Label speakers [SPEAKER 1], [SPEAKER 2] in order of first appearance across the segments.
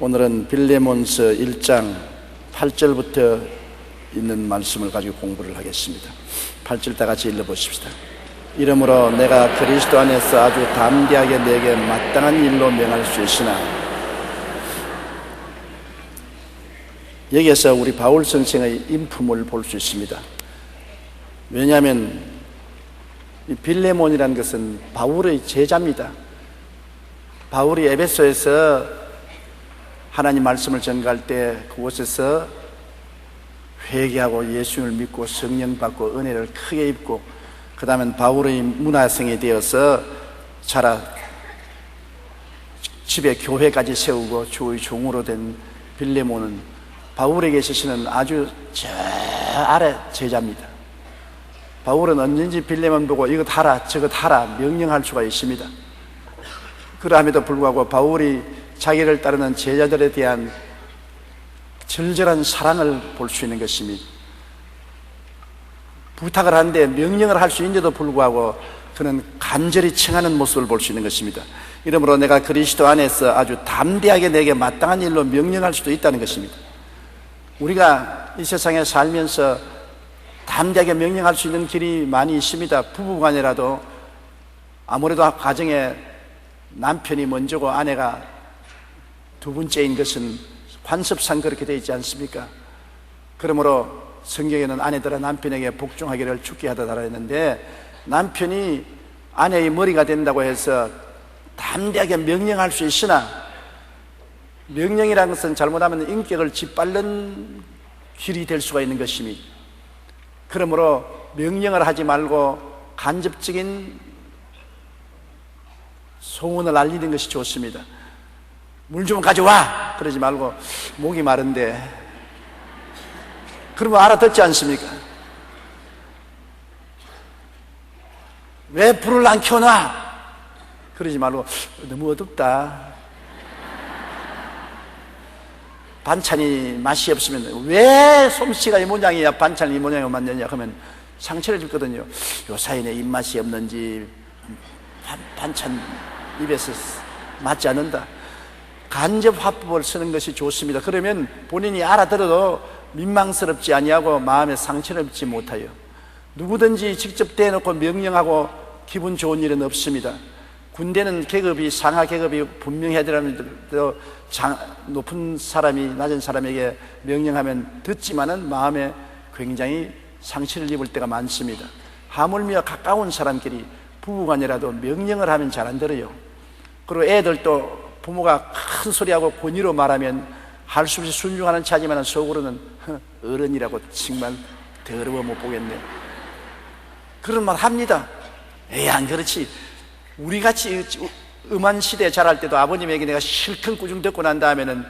[SPEAKER 1] 오늘은 빌레몬서 1장 8절부터 있는 말씀을 가지고 공부를 하겠습니다. 8절 다 같이 읽어보십시다. 이러므로 내가 그리스도 안에서 아주 담대하게 내게 마땅한 일로 명할 수 있으나, 여기에서 우리 바울 선생의 인품을 볼 수 있습니다. 왜냐하면 이 빌레몬이라는 것은 바울의 제자입니다. 바울이 에베소에서 하나님 말씀을 전가할 때 그곳에서 회개하고 예수를 믿고 성령 받고 은혜를 크게 입고, 그 다음엔 바울의 문화생이 되어서 자라 집에 교회까지 세우고 주의 종으로 된 빌레몬은 바울에게 있어서는 아주 저 아래 제자입니다. 바울은 언제든지 빌레몬 보고 이것 하라 저것 하라 명령할 수가 있습니다. 그럼에도 불구하고 바울이 자기를 따르는 제자들에 대한 절절한 사랑을 볼 수 있는 것입니다. 부탁을 하는데 명령을 할 수 있는데도 불구하고 그는 간절히 청하는 모습을 볼 수 있는 것입니다. 이러므로 내가 그리스도 안에서 아주 담대하게 내게 마땅한 일로 명령할 수도 있다는 것입니다. 우리가 이 세상에 살면서 담대하게 명령할 수 있는 길이 많이 있습니다. 부부간이라도 아무래도 가정에 남편이 먼저고 아내가 두 번째인 것은 관습상 그렇게 되어 있지 않습니까? 그러므로 성경에는 아내들아 남편에게 복종하기를 죽게 하다 달았는데, 남편이 아내의 머리가 된다고 해서 담대하게 명령할 수 있으나, 명령이라는 것은 잘못하면 인격을 짓밟는 길이 될 수가 있는 것입니다. 그러므로 명령을 하지 말고 간접적인 소원을 알리는 것이 좋습니다. 물 좀 가져와! 그러지 말고 목이 마른데, 그러면 알아듣지 않습니까? 왜 불을 안 켜놔? 그러지 말고 너무 어둡다, 반찬이 맛이 없으면 왜 솜씨가 이 모양이야 반찬이 이 모양으로 만드냐 하면 상처를 줬거든요. 요 사이에 입맛이 없는지 반찬 입에서 맞지 않는다. 간접 화법을 쓰는 것이 좋습니다. 그러면 본인이 알아들어도 민망스럽지 아니하고 마음에 상처를 입지 못하여, 누구든지 직접 대놓고 명령하고 기분 좋은 일은 없습니다. 군대는 계급이 상하 계급이 분명해야 되는데도 높은 사람이 낮은 사람에게 명령하면 듣지만은 마음에 굉장히 상처를 입을 때가 많습니다. 하물며 가까운 사람끼리 부부간이라도 명령을 하면 잘 안 들어요. 그리고 애들도 부모가 큰 소리하고 권위로 말하면 할 수 없이 순종하는 차지만 속으로는 어른이라고 정말 더러워 못 보겠네, 그런 말 합니다. 에이 안 그렇지. 우리같이 음한 시대에 자랄 때도 아버님에게 내가 실컷 꾸중 듣고 난 다음에는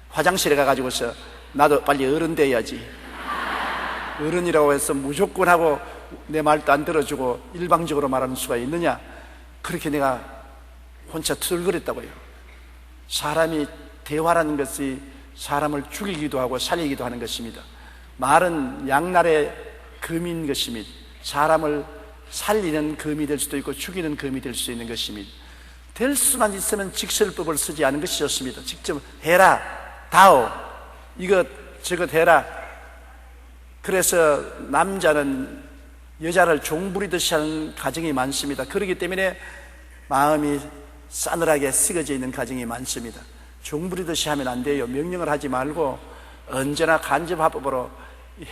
[SPEAKER 1] 화장실에 가가지고서 나도 빨리 어른 돼야지, 어른이라고 해서 무조건 하고 내 말도 안 들어주고 일방적으로 말하는 수가 있느냐, 그렇게 내가 혼자 투덜거렸다고요. 사람이 대화라는 것이 사람을 죽이기도 하고 살리기도 하는 것입니다. 말은 양날의 금인 것입니다. 사람을 살리는 금이 될 수도 있고 죽이는 금이 될 수 있는 것입니다. 될 수만 있으면 직설법을 쓰지 않은 것이 좋습니다. 직접 해라, 다오, 이것 저것 해라. 그래서 남자는 여자를 종부리듯이 하는 가정이 많습니다. 그렇기 때문에 마음이 싸늘하게 식어져 있는 가정이 많습니다. 종부리듯이 하면 안 돼요. 명령을 하지 말고 언제나 간접화법으로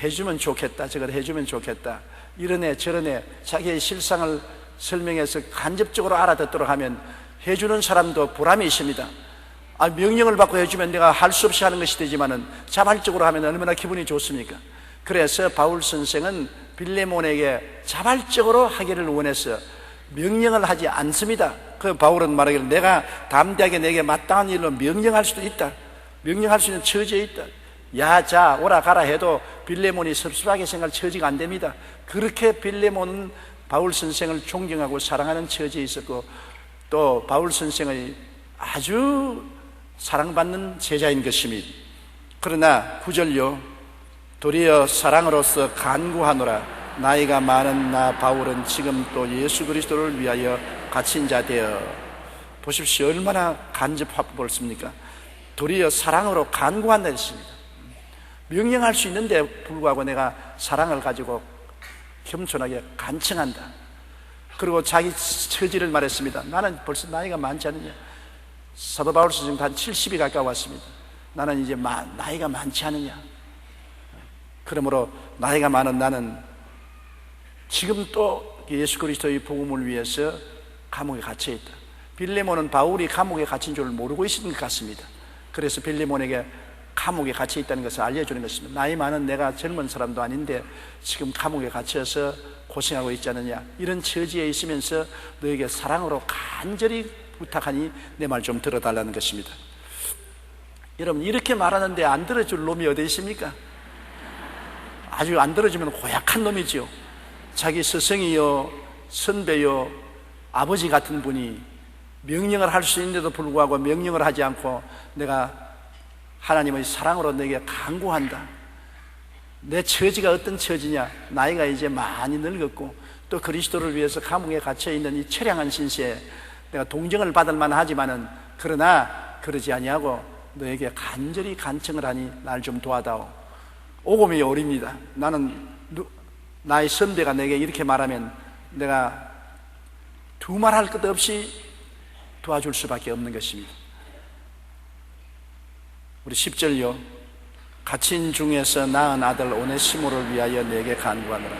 [SPEAKER 1] 해주면 좋겠다, 저걸 해주면 좋겠다, 이런 애 저런 애 자기의 실상을 설명해서 간접적으로 알아듣도록 하면 해주는 사람도 보람이 있습니다. 명령을 받고 해주면 내가 할 수 없이 하는 것이 되지만은 자발적으로 하면 얼마나 기분이 좋습니까? 그래서 바울 선생은 빌레몬에게 자발적으로 하기를 원해서 명령을 하지 않습니다. 그 바울은 말하기를 내가 담대하게 내게 마땅한 일로 명령할 수도 있다, 명령할 수 있는 처지에 있다. 야, 자, 오라 가라 해도 빌레몬이 섭섭하게 생각할 처지가 안 됩니다. 그렇게 빌레몬은 바울 선생을 존경하고 사랑하는 처지에 있었고, 또 바울 선생의 아주 사랑받는 제자인 것입니다. 그러나 9절요, 도리어 사랑으로서 간구하노라. 나이가 많은 나 바울은 지금 또 예수 그리스도를 위하여 갇힌 자 되어, 보십시오. 얼마나 간접 화법을 씁니까? 도리어 사랑으로 간구한다 했습니다. 명령할 수 있는데 불구하고 내가 사랑을 가지고 겸손하게 간청한다. 그리고 자기 처지를 말했습니다. 나는 벌써 나이가 많지 않느냐. 사도 바울 선생님도 한 70이 가까웠습니다. 나는 이제 나이가 많지 않느냐. 그러므로 나이가 많은 나는 지금 또 예수 그리스도의 복음을 위해서 감옥에 갇혀 있다. 빌레몬은 바울이 감옥에 갇힌 줄 모르고 있었던 것 같습니다. 그래서 빌레몬에게 감옥에 갇혀 있다는 것을 알려주는 것입니다. 나이 많은 내가 젊은 사람도 아닌데 지금 감옥에 갇혀서 고생하고 있지 않느냐. 이런 처지에 있으면서 너에게 사랑으로 간절히 부탁하니 내 말 좀 들어달라는 것입니다. 여러분, 이렇게 말하는데 안 들어줄 놈이 어디 있습니까? 아주 안 들어주면 고약한 놈이죠. 자기 스승이요, 선배요, 아버지 같은 분이 명령을 할 수 있는데도 불구하고 명령을 하지 않고 내가 하나님의 사랑으로 내게 간구한다. 내 처지가 어떤 처지냐. 나이가 이제 많이 늙었고 또 그리스도를 위해서 감옥에 갇혀있는 이 처량한 신세에 내가 동정을 받을 만하지만은 그러나 그러지 아니하고 너에게 간절히 간청을 하니 날 좀 도와다오. 오금이 어립니다. 나는 나의 선배가 내게 이렇게 말하면 내가 두말할 것 없이 도와줄 수밖에 없는 것입니다. 우리 10절요. 갇힌 중에서 낳은 아들 오네시모를 위하여 내게 간구하노라.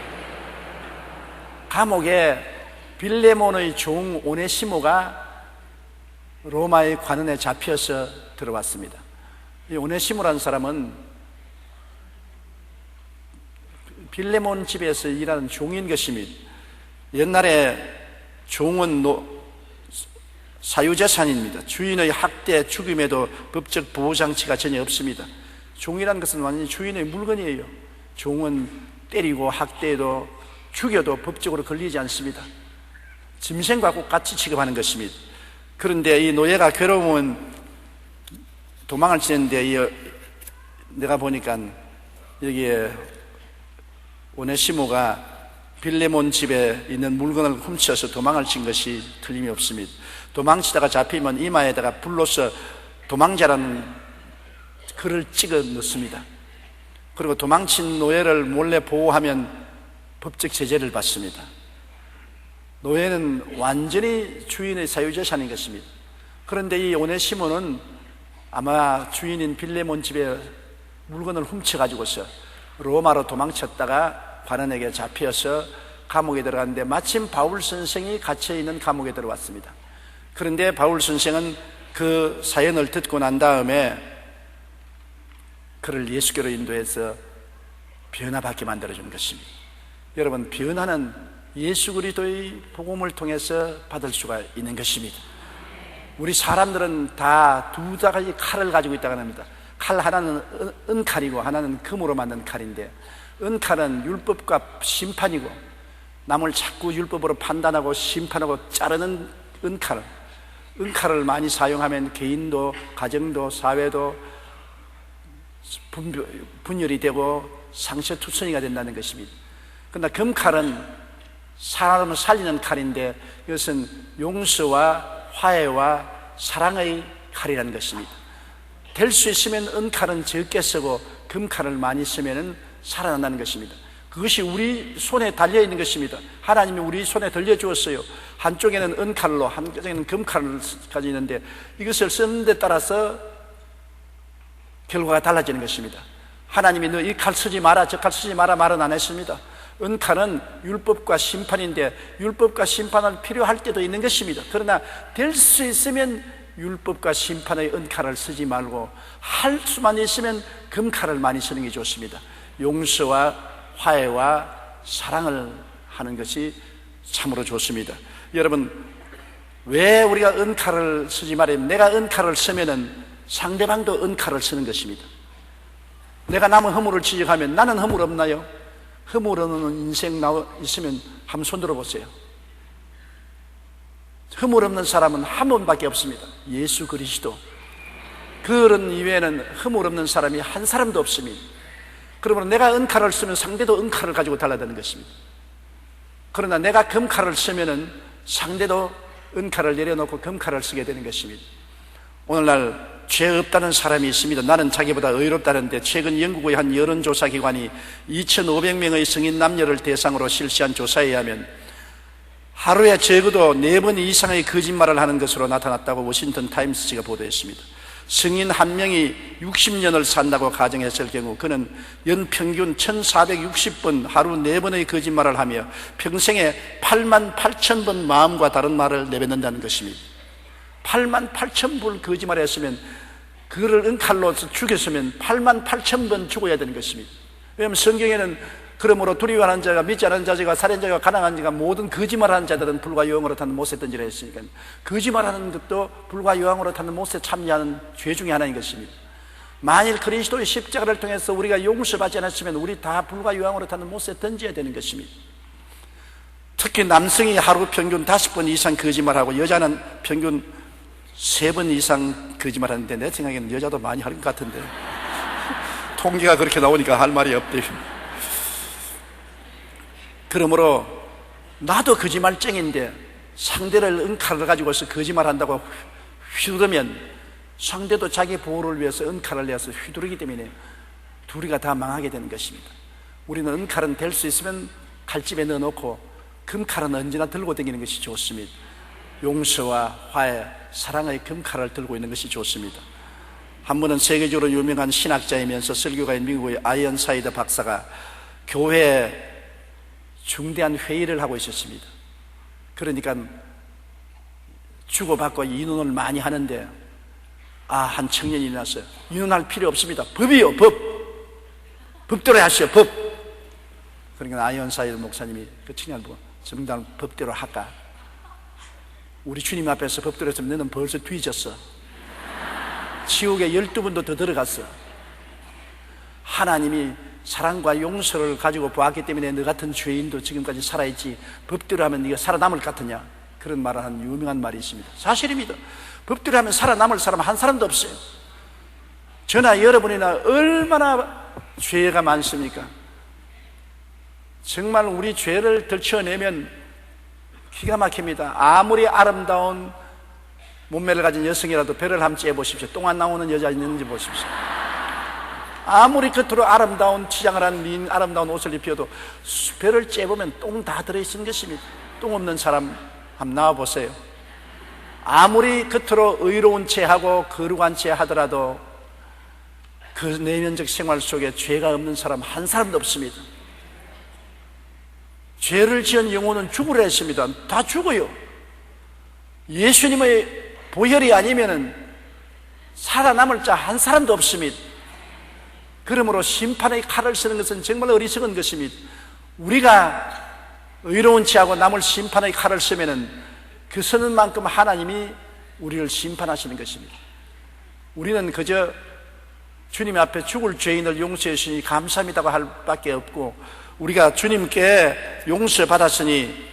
[SPEAKER 1] 감옥에 빌레몬의 종 오네시모가 로마의 관원에 잡혀서 들어왔습니다. 이 오네시모라는 사람은 빌레몬 집에서 일하는 종인 것입니다. 옛날에 종은 사유재산입니다. 주인의 학대, 죽임에도 법적 보호장치가 전혀 없습니다. 종이라는 것은 완전히 주인의 물건이에요. 종은 때리고 학대해도 죽여도 법적으로 걸리지 않습니다. 짐승과 같이 취급하는 것입니다. 그런데 이 노예가 괴로우면 도망을 치는데 내가 보니까 여기에 오네시모가 빌레몬 집에 있는 물건을 훔쳐서 도망을 친 것이 틀림이 없습니다. 도망치다가 잡히면 이마에다가 불로서 도망자라는 글을 찍어 넣습니다. 그리고 도망친 노예를 몰래 보호하면 법적 제재를 받습니다. 노예는 완전히 주인의 사유재산인 것입니다. 그런데 이 오네시모는 아마 주인인 빌레몬 집에 물건을 훔쳐가지고서 로마로 도망쳤다가 관원에게 잡혀서 감옥에 들어갔는데 마침 바울 선생이 갇혀있는 감옥에 들어왔습니다. 그런데 바울 선생은 그 사연을 듣고 난 다음에 그를 예수께로 인도해서 변화받게 만들어준 것입니다. 여러분, 변화는 예수 그리스도의 복음을 통해서 받을 수가 있는 것입니다. 우리 사람들은 다 두 가지 칼을 가지고 있다고 합니다. 칼 하나는 은칼이고 하나는 금으로 만든 칼인데, 은칼은 율법과 심판이고 남을 자꾸 율법으로 판단하고 심판하고 자르는 은칼을 많이 사용하면 개인도 가정도 사회도 분열이 되고 상처투성이가 된다는 것입니다. 그러나 금칼은 사람을 살리는 칼인데 이것은 용서와 화해와 사랑의 칼이라는 것입니다. 될 수 있으면 은칼은 적게 쓰고 금칼을 많이 쓰면 살아난다는 것입니다. 그것이 우리 손에 달려있는 것입니다. 하나님이 우리 손에 들려주었어요. 한쪽에는 은칼로 한쪽에는 금칼을 가지고 있는데 이것을 쓰는 데 따라서 결과가 달라지는 것입니다. 하나님이 너 이 칼 쓰지 마라 저 칼 쓰지 마라 말은 안 했습니다. 은칼은 율법과 심판인데 율법과 심판은 필요할 때도 있는 것입니다. 그러나 될 수 있으면 율법과 심판의 은칼을 쓰지 말고 할 수만 있으면 금칼을 많이 쓰는 게 좋습니다. 용서와 화해와 사랑을 하는 것이 참으로 좋습니다. 여러분, 왜 우리가 은칼을 쓰지 말아요? 내가 은칼을 쓰면은 상대방도 은칼을 쓰는 것입니다. 내가 남의 허물을 지적하면 나는 허물 없나요? 허물 없는 인생 있으면 한번 손 들어보세요. 허물 없는 사람은 한 분밖에 없습니다. 예수 그리스도. 그런 이외에는 허물 없는 사람이 한 사람도 없습니다. 그러면 내가 은칼을 쓰면 상대도 은칼을 가지고 달라드는 것입니다. 그러나 내가 금칼을 쓰면은 상대도 은칼을 내려놓고 금칼을 쓰게 되는 것입니다. 오늘날 죄 없다는 사람이 있습니다. 나는 자기보다 의롭다는데 최근 영국의 한 여론조사기관이 2,500명의 성인 남녀를 대상으로 실시한 조사에 의하면 하루에 적어도 4번 이상의 거짓말을 하는 것으로 나타났다고 워싱턴 타임스지가 보도했습니다. 성인 한 명이 60년을 산다고 가정했을 경우 그는 연평균 1460번 하루 4번의 거짓말을 하며 평생에 88,000번 마음과 다른 말을 내뱉는다는 것입니다. 88,000번 거짓말을 했으면 그거를 은칼로 죽였으면 88,000번 죽어야 되는 것입니다. 왜냐하면 성경에는 그러므로 두려워하는 자가, 믿지 않는 자가, 살인자가, 가난한 자가 모든 거짓말하는 자들은 불과 유황으로 타는 못에 던지라 했으니까 거짓말하는 것도 불과 유황으로 타는 못에 참여하는 죄 중에 하나인 것입니다. 만일 그리스도의 십자가를 통해서 우리가 용서받지 않았으면 우리 다 불과 유황으로 타는 못에 던져야 되는 것입니다. 특히 남성이 하루 평균 5번 이상 거짓말하고 여자는 평균 3번 이상 거짓말하는데 내 생각에는 여자도 많이 하는 것 같은데 통계가 그렇게 나오니까 할 말이 없대요. 그러므로 나도 거짓말쟁인데 상대를 은칼을 가지고서 거짓말한다고 휘두르면 상대도 자기 보호를 위해서 은칼을 내서 휘두르기 때문에 둘이가 다 망하게 되는 것입니다. 우리는 은칼은 될 수 있으면 칼집에 넣어놓고 금칼은 언제나 들고 다니는 것이 좋습니다. 용서와 화해, 사랑의 금칼을 들고 있는 것이 좋습니다. 한 번은 세계적으로 유명한 신학자이면서 설교가인 미국의 아이언사이더 박사가 교회에 중대한 회의를 하고 있었습니다. 그러니까 주고받고 이혼을 많이 하는데 한 청년이 일어났어요. 이혼할 필요 없습니다. 법이요, 법. 법대로 하시오, 법. 그러니까 아이언사이더 목사님이 그 청년을 보고 정당 법대로 할까? 우리 주님 앞에서 법대로 했으면 너는 벌써 뒤졌어. 지옥에 12번도 더 들어갔어. 하나님이 사랑과 용서를 가지고 보았기 때문에 너 같은 죄인도 지금까지 살아있지 법대로 하면 네가 살아남을 것 같으냐, 그런 말을 한 유명한 말이 있습니다. 사실입니다. 법대로 하면 살아남을 사람 한 사람도 없어요. 저나 여러분이나 얼마나 죄가 많습니까? 정말 우리 죄를 들춰내면 기가 막힙니다. 아무리 아름다운 몸매를 가진 여성이라도 배를 한번 째보십시오. 똥 안 나오는 여자 있는지 보십시오. 아무리 겉으로 아름다운 치장을 한 미인, 아름다운 옷을 입혀도 배를 째보면 똥 다 들어있는 것입니다. 똥 없는 사람 한번 나와보세요. 아무리 겉으로 의로운 채 하고 거룩한 채 하더라도 그 내면적 생활 속에 죄가 없는 사람 한 사람도 없습니다. 죄를 지은 영혼은 죽으려 했습니다. 다 죽어요. 예수님의 보혈이 아니면은 살아남을 자 한 사람도 없습니다. 그러므로 심판의 칼을 쓰는 것은 정말 어리석은 것입니다. 우리가 의로운 채하고 남을 심판의 칼을 쓰면은 그 쓰는 만큼 하나님이 우리를 심판하시는 것입니다. 우리는 그저 주님 앞에 죽을 죄인을 용서해 주시니 감사합니다고 할 밖에 없고, 우리가 주님께 용서받았으니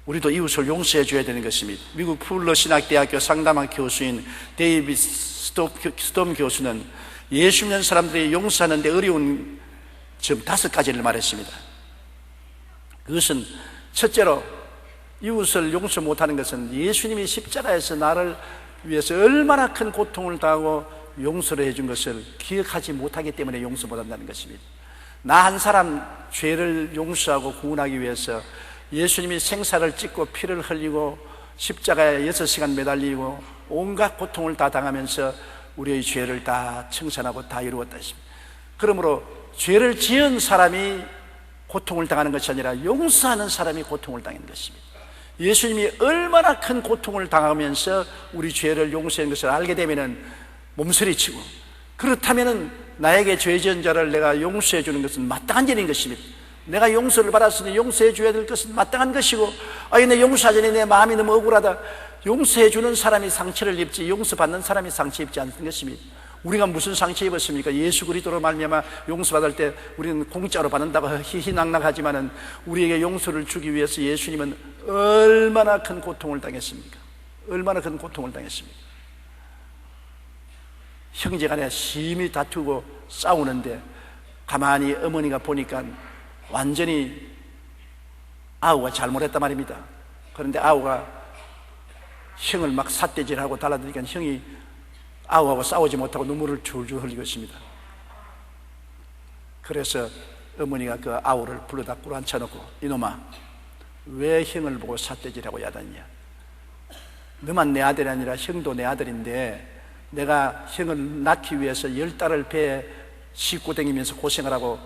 [SPEAKER 1] 우리도 이웃을 용서해 줘야 되는 것입니다. 미국 풀러 신학대학교 상담학 교수인 데이비드 스톰 교수는 예수 믿는 사람들이 용서하는데 어려운 점 5가지를 말했습니다. 그것은 첫째로, 이웃을 용서 못하는 것은 예수님이 십자가에서 나를 위해서 얼마나 큰 고통을 당하고 용서를 해준 것을 기억하지 못하기 때문에 용서 못한다는 것입니다. 나 한 사람 죄를 용서하고 구원하기 위해서 예수님이 생사를 찢고 피를 흘리고 십자가에 6시간 매달리고 온갖 고통을 다 당하면서 우리의 죄를 다 청산하고 다 이루었다 했습니다. 그러므로 죄를 지은 사람이 고통을 당하는 것이 아니라 용서하는 사람이 고통을 당하는 것입니다. 예수님이 얼마나 큰 고통을 당하면서 우리 죄를 용서한 것을 알게 되면은 몸서리치고, 그렇다면은 나에게 죄 지은 자를 내가 용서해 주는 것은 마땅한 일인 것입니다. 내가 용서를 받았으니 용서해 줘야 될 것은 마땅한 것이고, 내 용서하자니 내 마음이 너무 억울하다. 용서해 주는 사람이 상처를 입지 용서받는 사람이 상처 입지 않는 것입니다. 우리가 무슨 상처 입었습니까? 예수 그리스도로 말미암아 용서받을 때 우리는 공짜로 받는다고 희희낙낙하지만은 우리에게 용서를 주기 위해서 예수님은 얼마나 큰 고통을 당했습니까? 얼마나 큰 고통을 당했습니까? 형제간에 심히 다투고 싸우는데 가만히 어머니가 보니까 완전히 아우가 잘못했단 말입니다. 그런데 아우가 형을 막 삿대질하고 달라드니까 형이 아우하고 싸우지 못하고 눈물을 줄줄 흘리고 있습니다. 그래서 어머니가 그 아우를 불러다 꿇어앉혀놓고 이놈아, 왜 형을 보고 삿대질하고 야단이냐? 너만 내 아들이 아니라 형도 내 아들인데 내가 형을 낳기 위해서 10달을 배에 싣고 다니면서 고생을 하고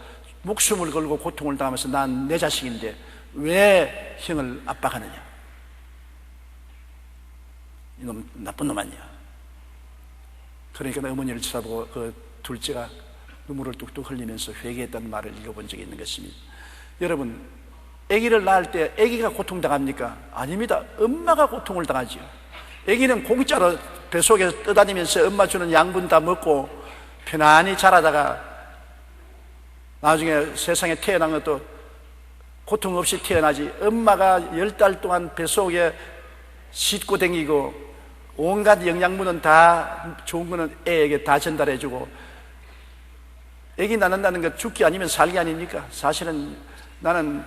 [SPEAKER 1] 목숨을 걸고 고통을 당하면서 난 내 자식인데 왜 형을 압박하느냐? 이놈 나쁜 놈 아니야. 그러니까 어머니를 쳐다보고 그 둘째가 눈물을 뚝뚝 흘리면서 회개했던 말을 읽어본 적이 있는 것입니다. 여러분, 아기를 낳을 때 아기가 고통당합니까? 아닙니다. 엄마가 고통을 당하죠. 아기는 공짜로 뱃속에서 떠다니면서 엄마 주는 양분 다 먹고 편안히 자라다가 나중에 세상에 태어난 것도 고통 없이 태어나지, 엄마가 10달 동안 뱃속에 싣고 다니고 온갖 영양분은 다 좋은 거는 애에게 다 전달해주고, 애기 낳는다는 것 죽기 아니면 살기 아닙니까? 사실은 나는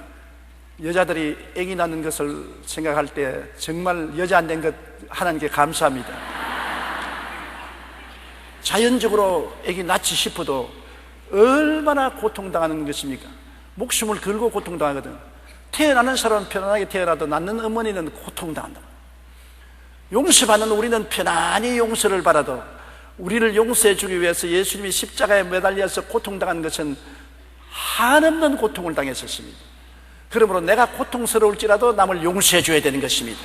[SPEAKER 1] 여자들이 애기 낳는 것을 생각할 때 정말 여자 안 된 것 하나님께 감사합니다. 자연적으로 애기 낳지 싶어도 얼마나 고통당하는 것입니까? 목숨을 걸고 고통당하거든. 태어나는 사람은 편안하게 태어나도 낳는 어머니는 고통당한다. 용서받는 우리는 편안히 용서를 받아도 우리를 용서해 주기 위해서 예수님이 십자가에 매달려서 고통당한 것은 한없는 고통을 당했었습니다. 그러므로 내가 고통스러울지라도 남을 용서해 줘야 되는 것입니다.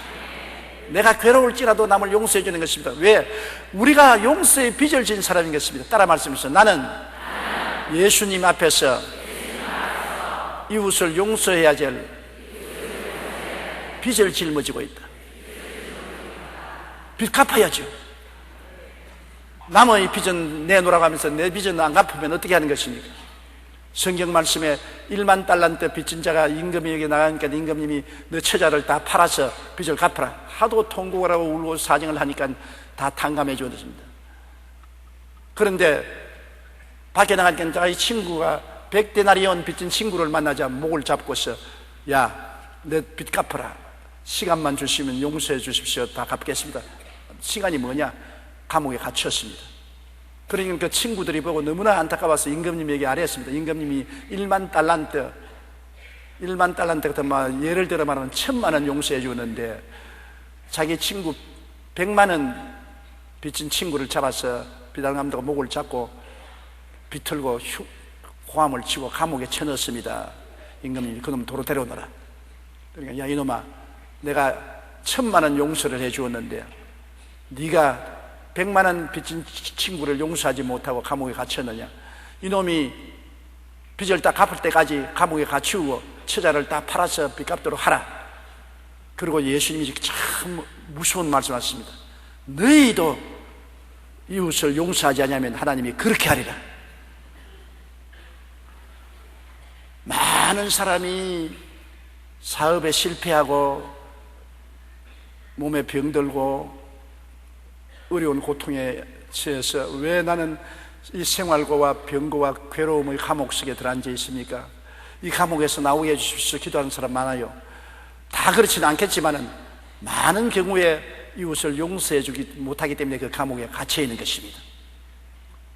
[SPEAKER 1] 내가 괴로울지라도 남을 용서해 주는 것입니다. 왜? 우리가 용서의 빚을 진 사람인 것입니다. 따라 말씀하세요. 나는 예수님 앞에서 이웃을 용서해야 될 빚을 짊어지고 있다. 빚 갚아야죠. 남의 빚은 내놓으라고 하면서 내 빚은 안 갚으면 어떻게 하는 것입니까? 성경 말씀에 1만 달란트 빚진 자가 임금에게 나가니까 임금님이 너 처자를 다 팔아서 빚을 갚아라. 하도 통곡을 하고 울고 사정을 하니까 다 탕감해 주었습니다. 그런데 밖에 나가니까 자기 친구가 100데나리온 빚진 친구를 만나자 목을 잡고서 야, 내 빚 갚아라. 시간만 주시면 용서해 주십시오. 다 갚겠습니다. 시간이 뭐냐? 감옥에 갇혔습니다. 그러니까 그 친구들이 보고 너무나 안타까워서 임금님에게 아뢰었습니다. 임금님이 1만 달란트 같은 예를 들어 말하면 1000만 원 용서해 주는데 자기 친구 100만 원 빚진 친구를 잡아서 비단감독가 목을 잡고 비틀고 고함을 치고 감옥에 쳐넣었습니다. 임금님이 그놈 도로 데려오너라. 그러니까 야 이놈아, 내가 1000만 원 용서를 해 주었는데 네가 100만 원 빚진 친구를 용서하지 못하고 감옥에 갇혔느냐? 이놈이 빚을 다 갚을 때까지 감옥에 갇히고 처자를 다 팔아서 빚 갚도록 하라. 그리고 예수님이 참 무서운 말씀하셨습니다. 너희도 이웃을 용서하지 않으면 하나님이 그렇게 하리라. 많은 사람이 사업에 실패하고 몸에 병들고 어려운 고통에 처해서 왜 나는 이 생활고와 병고와 괴로움의 감옥 속에 들어앉아 있습니까? 이 감옥에서 나오게 해주십시오. 기도하는 사람 많아요. 다 그렇지는 않겠지만은 많은 경우에 이웃을 용서해 주지 못하기 때문에 그 감옥에 갇혀 있는 것입니다.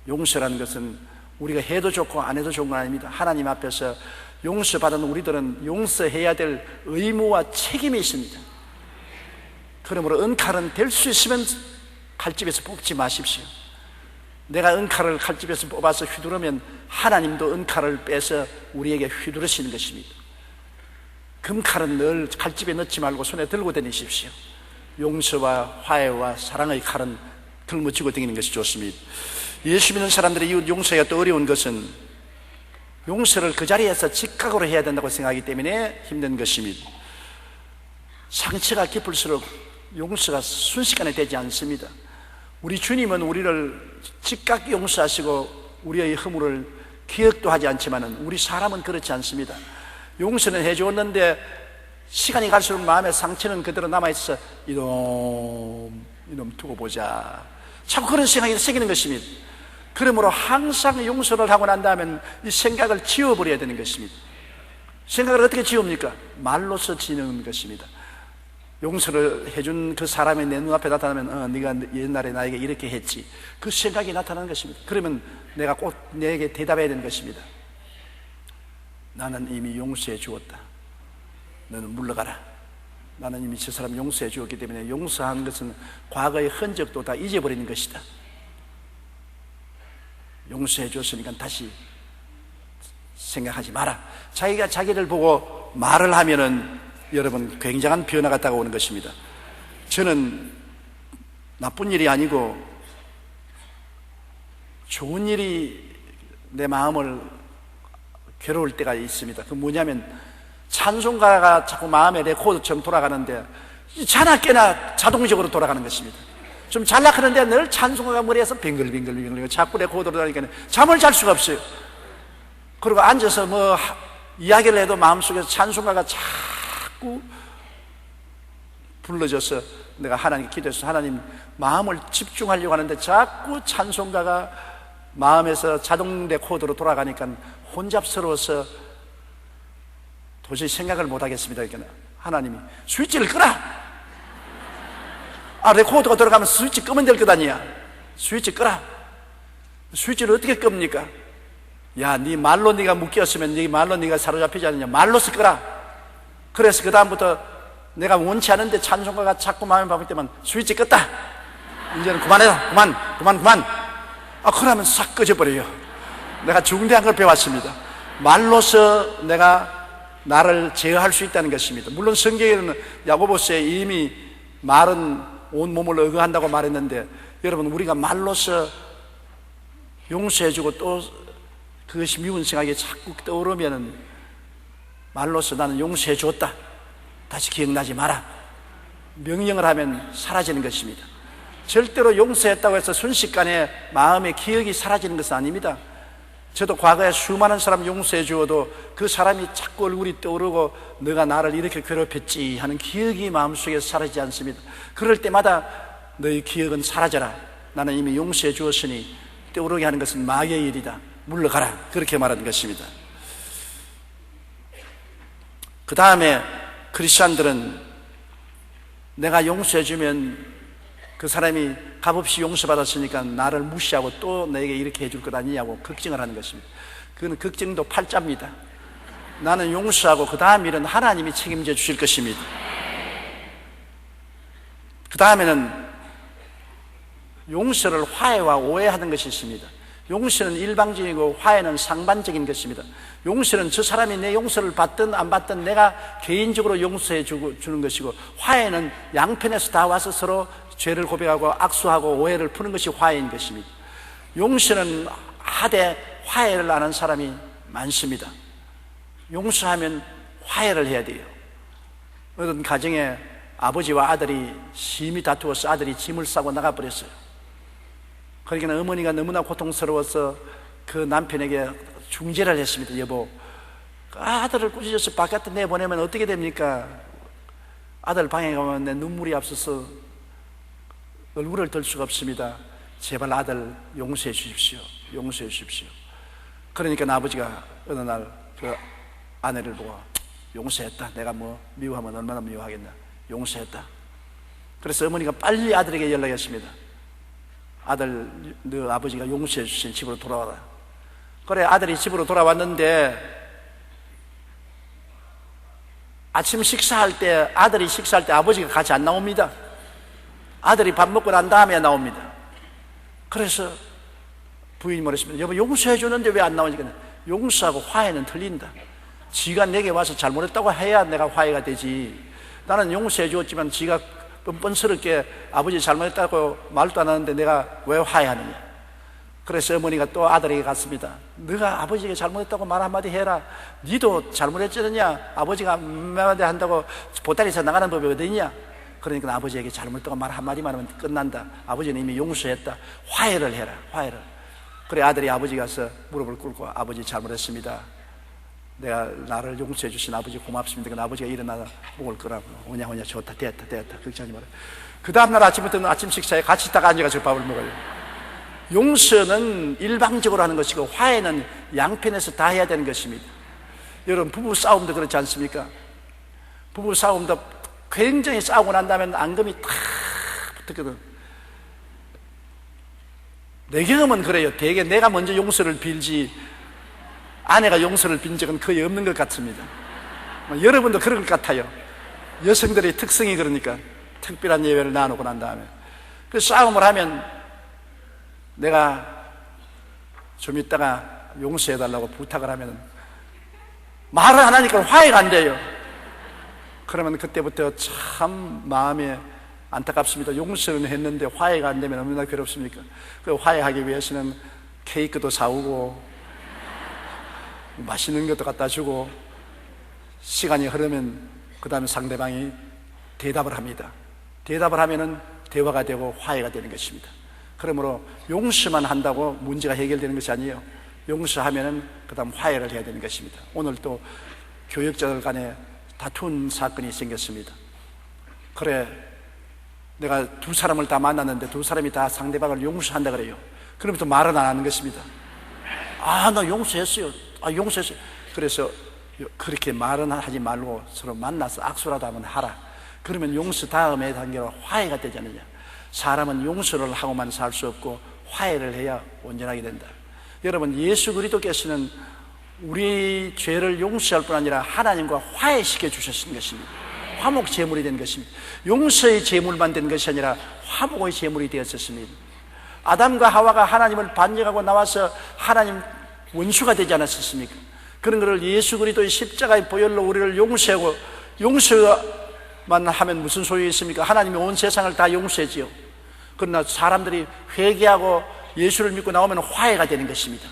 [SPEAKER 1] 용서라는 것은 우리가 해도 좋고 안 해도 좋은 건 아닙니다. 하나님 앞에서 용서받은 우리들은 용서해야 될 의무와 책임이 있습니다. 그러므로 은칼은 될 수 있으면 칼집에서 뽑지 마십시오. 내가 은칼을 칼집에서 뽑아서 휘두르면 하나님도 은칼을 빼서 우리에게 휘두르시는 것입니다. 금칼은 늘 칼집에 넣지 말고 손에 들고 다니십시오. 용서와 화해와 사랑의 칼은 들무지고 다니는 것이 좋습니다. 예수 믿는 사람들이 이웃 용서가 또 어려운 것은 용서를 그 자리에서 즉각으로 해야 된다고 생각하기 때문에 힘든 것입니다. 상처가 깊을수록 용서가 순식간에 되지 않습니다. 우리 주님은 우리를 즉각 용서하시고 우리의 허물을 기억도 하지 않지만 우리 사람은 그렇지 않습니다. 용서는 해주었는데 시간이 갈수록 마음의 상처는 그대로 남아있어. 이놈 두고 보자. 자꾸 그런 생각이 생기는 것입니다. 그러므로 항상 용서를 하고 난 다음엔 이 생각을 지워버려야 되는 것입니다. 생각을 어떻게 지웁니까? 말로서 지우는 것입니다. 용서를 해준 그 사람이 내 눈앞에 나타나면 네가 옛날에 나에게 이렇게 했지, 그 생각이 나타나는 것입니다. 그러면 내가 꼭 내게 대답해야 되는 것입니다. 나는 이미 용서해 주었다. 너는 물러가라. 나는 이미 저 사람 용서해 주었기 때문에 용서한 것은 과거의 흔적도 다 잊어버리는 것이다. 용서해 줬으니까 다시 생각하지 마라. 자기가 자기를 보고 말을 하면은 여러분 굉장한 변화가 다가오는 것입니다. 저는 나쁜 일이 아니고 좋은 일이 내 마음을 괴로울 때가 있습니다. 그 뭐냐면 찬송가가 자꾸 마음에 레코드처럼 돌아가는데 자나깨나 자동적으로 돌아가는 것입니다. 좀 잘락하는데 늘 찬송가가 머리에서 빙글빙글 자꾸 레코드로 돌아가니까 잠을 잘 수가 없어요. 그리고 앉아서 뭐 이야기를 해도 마음속에서 찬송가가 자꾸 불러져서 내가 하나님께 기도해서 하나님 마음을 집중하려고 하는데 자꾸 찬송가가 마음에서 자동 레코드로 돌아가니까 혼잡스러워서 도저히 생각을 못 하겠습니다. 그러니까 하나님이 스위치를 끄라. 레코드가 돌아가면 스위치 끄면 될 것 아니야. 스위치 끄라. 스위치를 어떻게 끕니까? 야, 네 말로 네가 묶였으면 네 말로 네가 사로잡히지 않느냐. 말로서 끄라. 그래서 그 다음부터 내가 원치 않은데 찬송가가 자꾸 마음에 박을 때만 스위치 껐다. 이제는 그만해라. 그만. 그러면 싹 꺼져버려요. 내가 중대한 걸 배웠습니다. 말로서 내가 나를 제어할 수 있다는 것입니다. 물론 성경에는 야고보서에 이미 말은 온몸을 의거한다고 말했는데, 여러분 우리가 말로서 용서해주고 또 그것이 미운 생각이 자꾸 떠오르면 말로서 나는 용서해 줬다, 다시 기억나지 마라, 명령을 하면 사라지는 것입니다. 절대로 용서했다고 해서 순식간에 마음의 기억이 사라지는 것은 아닙니다. 저도 과거에 수많은 사람 용서해 주어도 그 사람이 자꾸 얼굴이 떠오르고 너가 나를 이렇게 괴롭혔지 하는 기억이 마음속에서 사라지지 않습니다. 그럴 때마다 너의 기억은 사라져라. 나는 이미 용서해 주었으니 떠오르게 하는 것은 마귀의 일이다. 물러가라. 그렇게 말하는 것입니다. 그 다음에 크리스찬들은 내가 용서해 주면 그 사람이 값없이 용서받았으니까 나를 무시하고 또 내게 이렇게 해줄 것 아니냐고 걱정을 하는 것입니다. 그건 걱정도 팔자입니다. 나는 용서하고 그 다음 일은 하나님이 책임져 주실 것입니다. 그 다음에는 용서를 화해와 오해하는 것이 있습니다. 용서는 일방적이고 화해는 상반적인 것입니다. 용서는 저 사람이 내 용서를 받든 안 받든 내가 개인적으로 용서해 주는 것이고, 화해는 양편에서 다 와서 서로 죄를 고백하고 악수하고 오해를 푸는 것이 화해인 것입니다. 용서는 하되 화해를 안 하는 사람이 많습니다. 용서하면 화해를 해야 돼요. 어떤 가정에 아버지와 아들이 심히 다투어서 아들이 짐을 싸고 나가버렸어요. 그러니까 어머니가 너무나 고통스러워서 그 남편에게 중재를 했습니다. 여보, 아들을 꾸짖어서 바깥에 내보내면 어떻게 됩니까? 아들 방에 가면 내 눈물이 앞서서 얼굴을 들 수가 없습니다. 제발 아들 용서해 주십시오. 용서해 주십시오. 그러니까 아버지가 어느 날 그 아내를 보고 용서했다. 내가 뭐 미워하면 얼마나 미워하겠나. 용서했다. 그래서 어머니가 빨리 아들에게 연락했습니다. 아들, 너 아버지가 용서해 주신 집으로 돌아와라. 그래, 아들이 집으로 돌아왔는데 아침 식사할 때, 아들이 식사할 때 아버지가 같이 안 나옵니다. 아들이 밥 먹고 난 다음에 나옵니다. 그래서 부인이 말했습니다. 여보, 용서해 주는데 왜 안 나오니까? 용서하고 화해는 틀린다. 지가 내게 와서 잘못했다고 해야 내가 화해가 되지. 나는 용서해 주었지만 지가 뻔뻔스럽게 아버지 잘못했다고 말도 안 하는데 내가 왜 화해하느냐. 그래서 어머니가 또 아들에게 갔습니다. 네가 아버지에게 잘못했다고 말 한마디 해라. 니도 잘못했잖냐. 아버지가 한마디 한다고 보따리에서 나가는 법이 어디 있냐. 그러니까 아버지에게 잘못했다고 말 한마디만 하면 끝난다. 아버지는 이미 용서했다. 화해를 해라. 화해를. 그래, 아들이 아버지 가서 무릎을 꿇고 아버지 잘못했습니다. 내가 나를 용서해 주신 아버지 고맙습니다. 그러니까 아버지가 일어나서 목을 끄라고. 오냐 좋다. 됐다. 걱정하지 마라. 그 다음날 아침부터는 아침 식사에 같이 딱 앉아가지고 밥을 먹어요. 용서는 일방적으로 하는 것이고 화해는 양편에서 다 해야 되는 것입니다. 여러분, 부부 싸움도 그렇지 않습니까? 부부 싸움도 굉장히 싸우고 난 다음에 앙금이 탁 붙었거든. 내 경험은 그래요. 대개 내가 먼저 용서를 빌지 아내가 용서를 빈 적은 거의 없는 것 같습니다. 여러분도 그럴 것 같아요. 여성들의 특성이 그러니까 특별한 예외를 나누고 난 다음에 그 싸움을 하면 내가 좀 이따가 용서해달라고 부탁을 하면 말을 안 하니까 화해가 안 돼요. 그러면 그때부터 참 마음에 안타깝습니다. 용서는 했는데 화해가 안 되면 얼마나 괴롭습니까? 그 화해하기 위해서는 케이크도 사오고 맛있는 것도 갖다 주고 시간이 흐르면 그 다음에 상대방이 대답을 합니다. 대답을 하면은 대화가 되고 화해가 되는 것입니다. 그러므로 용서만 한다고 문제가 해결되는 것이 아니에요. 용서하면은 그 다음 화해를 해야 되는 것입니다. 오늘 또 교역자들 간에 다툰 사건이 생겼습니다. 그래, 내가 두 사람을 다 만났는데 두 사람이 다 상대방을 용서한다 그래요. 그러면 또 말은 안 하는 것입니다. 나 용서했어요. 용서했어요. 그래서 그렇게 말은 하지 말고 서로 만나서 악수라도 한번 하라. 그러면 용서 다음에 단계로 화해가 되지 않느냐. 사람은 용서를 하고만 살 수 없고 화해를 해야 온전하게 된다. 여러분, 예수 그리스도께서는 우리 죄를 용서할 뿐 아니라 하나님과 화해시켜 주셨는 것입니다. 화목 제물이 된 것입니다. 용서의 제물만 된 것이 아니라 화목의 제물이 되었었습니다. 아담과 하와가 하나님을 반역하고 나와서 하나님 원수가 되지 않았었습니까? 그런 것을 예수 그리스도의 십자가의 보혈로 우리를 용서하고, 용서만 하면 무슨 소용이 있습니까? 하나님이 온 세상을 다 용서했지요. 그러나 사람들이 회개하고 예수를 믿고 나오면 화해가 되는 것입니다.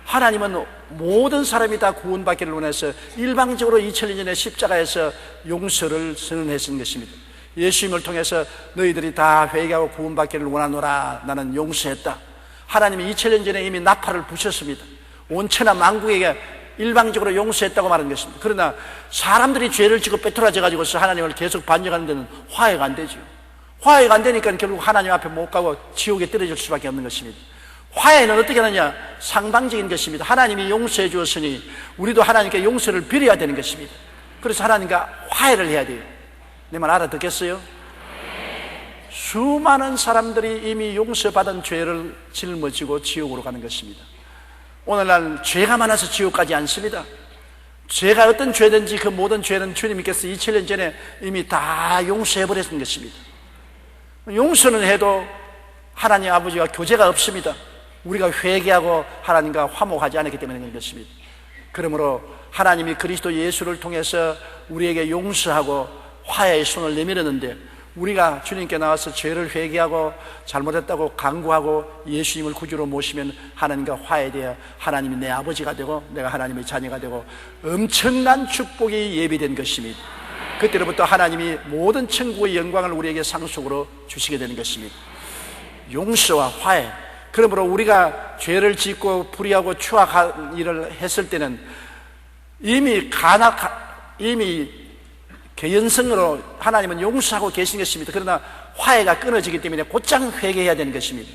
[SPEAKER 1] 하나님은 모든 사람이 다 구원받기를 원해서 일방적으로 2000년 전에 십자가에서 용서를 선언했던 것입니다. 예수님을 통해서 너희들이 다 회개하고 구원받기를 원하노라. 나는 용서했다. 하나님이 2000년 전에 이미 나팔을 부셨습니다. 온 천하 만국에게 일방적으로 용서했다고 말하는 것입니다. 그러나 사람들이 죄를 지고 빼돌아져 가지고서 하나님을 계속 반역하는 데는 화해가 안 되죠. 화해가 안 되니까 결국 하나님 앞에 못 가고 지옥에 떨어질 수밖에 없는 것입니다. 화해는 어떻게 하느냐? 상방적인 것입니다. 하나님이 용서해 주었으니 우리도 하나님께 용서를 빌어야 되는 것입니다. 그래서 하나님과 화해를 해야 돼요. 내 말 알아듣겠어요? 수많은 사람들이 이미 용서받은 죄를 짊어지고 지옥으로 가는 것입니다. 오늘날 죄가 많아서 지옥 가지 않습니다. 죄가 어떤 죄든지 그 모든 죄는 주님께서 2000년 전에 이미 다 용서해 버렸던 것입니다. 용서는 해도 하나님 아버지와 교제가 없습니다. 우리가 회개하고 하나님과 화목하지 않았기 때문에 그런 것입니다. 그러므로 하나님이 그리스도 예수를 통해서 우리에게 용서하고 화해의 손을 내밀었는데, 우리가 주님께 나와서 죄를 회개하고 잘못했다고 간구하고 예수님을 구주로 모시면 하나님과 화해되어 하나님이 내 아버지가 되고 내가 하나님의 자녀가 되고 엄청난 축복이 예비된 것입니다. 그때로부터 하나님이 모든 천국의 영광을 우리에게 상속으로 주시게 되는 것입니다. 용서와 화해. 그러므로 우리가 죄를 짓고 불의하고 추악한 일을 했을 때는 이미 개연성으로 하나님은 용서하고 계신 것입니다. 그러나 화해가 끊어지기 때문에 곧장 회개해야 되는 것입니다.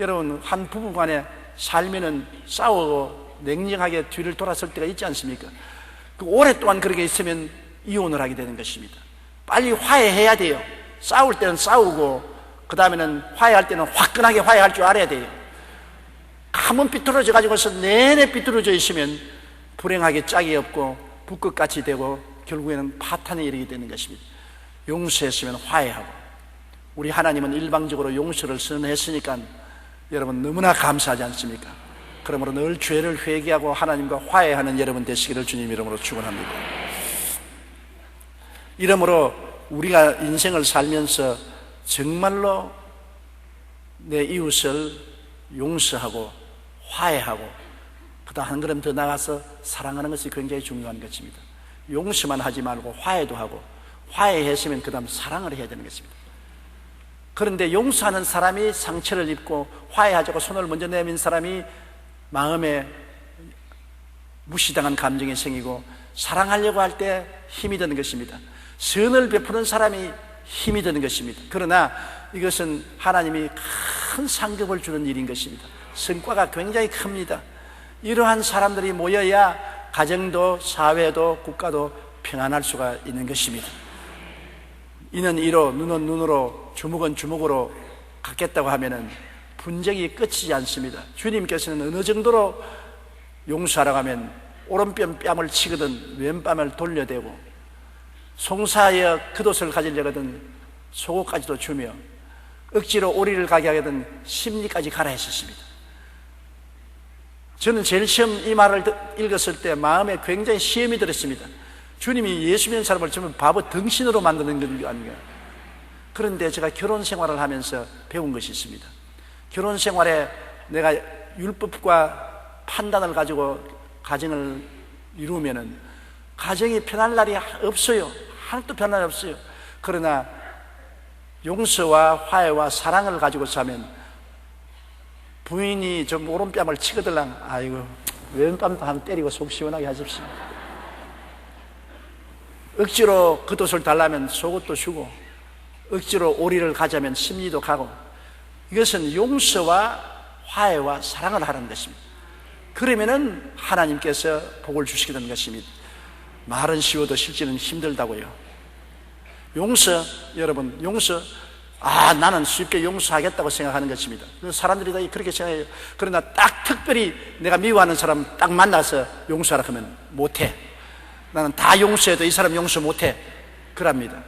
[SPEAKER 1] 여러분, 한 부부간에 살면은 싸우고 냉정하게 뒤를 돌아설 때가 있지 않습니까? 그 오랫동안 그렇게 있으면 이혼을 하게 되는 것입니다. 빨리 화해해야 돼요. 싸울 때는 싸우고 그 다음에는 화해할 때는 화끈하게 화해할 줄 알아야 돼요. 한번 삐뚤어져 가지고서 내내 삐뚤어져 있으면 불행하게 짝이 없고 북극같이 되고 결국에는 파탄에 이르게 되는 것입니다. 용서했으면 화해하고, 우리 하나님은 일방적으로 용서를 선언했으니까 여러분 너무나 감사하지 않습니까? 그러므로 늘 죄를 회개하고 하나님과 화해하는 여러분 되시기를 주님 이름으로 축원합니다. 이러므로 우리가 인생을 살면서 정말로 내 이웃을 용서하고 화해하고 그다음 한 걸음 더 나가서 사랑하는 것이 굉장히 중요한 것입니다. 용서만 하지 말고 화해도 하고, 화해했으면 그 다음 사랑을 해야 되는 것입니다. 그런데 용서하는 사람이 상처를 입고 화해하자고 손을 먼저 내민 사람이 마음에 무시당한 감정이 생기고 사랑하려고 할 때 힘이 드는 것입니다. 선을 베푸는 사람이 힘이 드는 것입니다. 그러나 이것은 하나님이 큰 상급을 주는 일인 것입니다. 성과가 굉장히 큽니다. 이러한 사람들이 모여야 가정도 사회도 국가도 평안할 수가 있는 것입니다. 이는 이로, 눈은 눈으로, 주먹은 주먹으로 갚겠다고 하면은 분쟁이 끝이지 않습니다. 주님께서는 어느 정도로 용서하라고 하면 오른뺨 뺨을 치거든 왼뺨을 돌려대고, 송사하여 겉옷을 가지려거든 속옷까지도 주며, 억지로 오리를 가게 하거든 심리까지 가라 했었습니다. 저는 제일 처음 이 말을 읽었을 때 마음에 굉장히 시험이 들었습니다. 주님이 예수 믿는 사람을 전부 바보 등신으로 만드는 게 아닌가. 그런데 제가 결혼 생활을 하면서 배운 것이 있습니다. 결혼 생활에 내가 율법과 판단을 가지고 가정을 이루면은 가정이 편할 날이 없어요. 하나도 편할 날이 없어요. 그러나 용서와 화해와 사랑을 가지고 사면, 부인이 좀 오른뺨을 치거들랑 아이고 왼뺨도 한번 때리고 속 시원하게 하십시오. 억지로 겉옷을 달라면 속옷도 주고, 억지로 오리를 가자면 심리도 가고, 이것은 용서와 화해와 사랑을 하는 것입니다. 그러면은 하나님께서 복을 주시게 되는 것입니다. 말은 쉬워도 실제는 힘들다고요. 용서, 여러분, 용서, 나는 쉽게 용서하겠다고 생각하는 것입니다. 사람들이 다 그렇게 생각해요. 그러나 딱 특별히 내가 미워하는 사람 딱 만나서 용서하라 하면 못해. 나는 다 용서해도 이 사람 용서 못해. 그럽니다.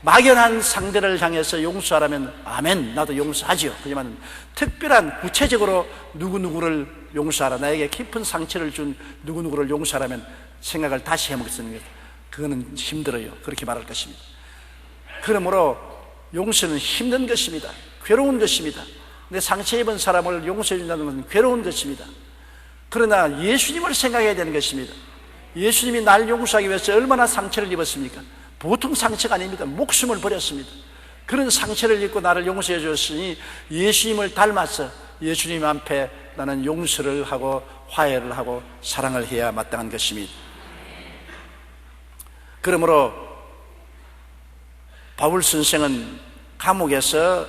[SPEAKER 1] 막연한 상대를 향해서 용서하라면 아멘, 나도 용서하지요. 하지만 특별한 구체적으로 누구누구를 용서하라, 나에게 깊은 상처를 준 누구누구를 용서하라면 생각을 다시 해먹겠습니다. 그거는 힘들어요. 그렇게 말할 것입니다. 그러므로 용서는 힘든 것입니다. 괴로운 것입니다. 내 상처 입은 사람을 용서해 준다는 것은 괴로운 것입니다. 그러나 예수님을 생각해야 되는 것입니다. 예수님이 날 용서하기 위해서 얼마나 상처를 입었습니까? 보통 상처가 아닙니다. 목숨을 버렸습니다. 그런 상처를 입고 나를 용서해 주었으니 예수님을 닮아서 예수님 앞에 나는 용서를 하고 화해를 하고 사랑을 해야 마땅한 것입니다. 그러므로 바울 선생은 감옥에서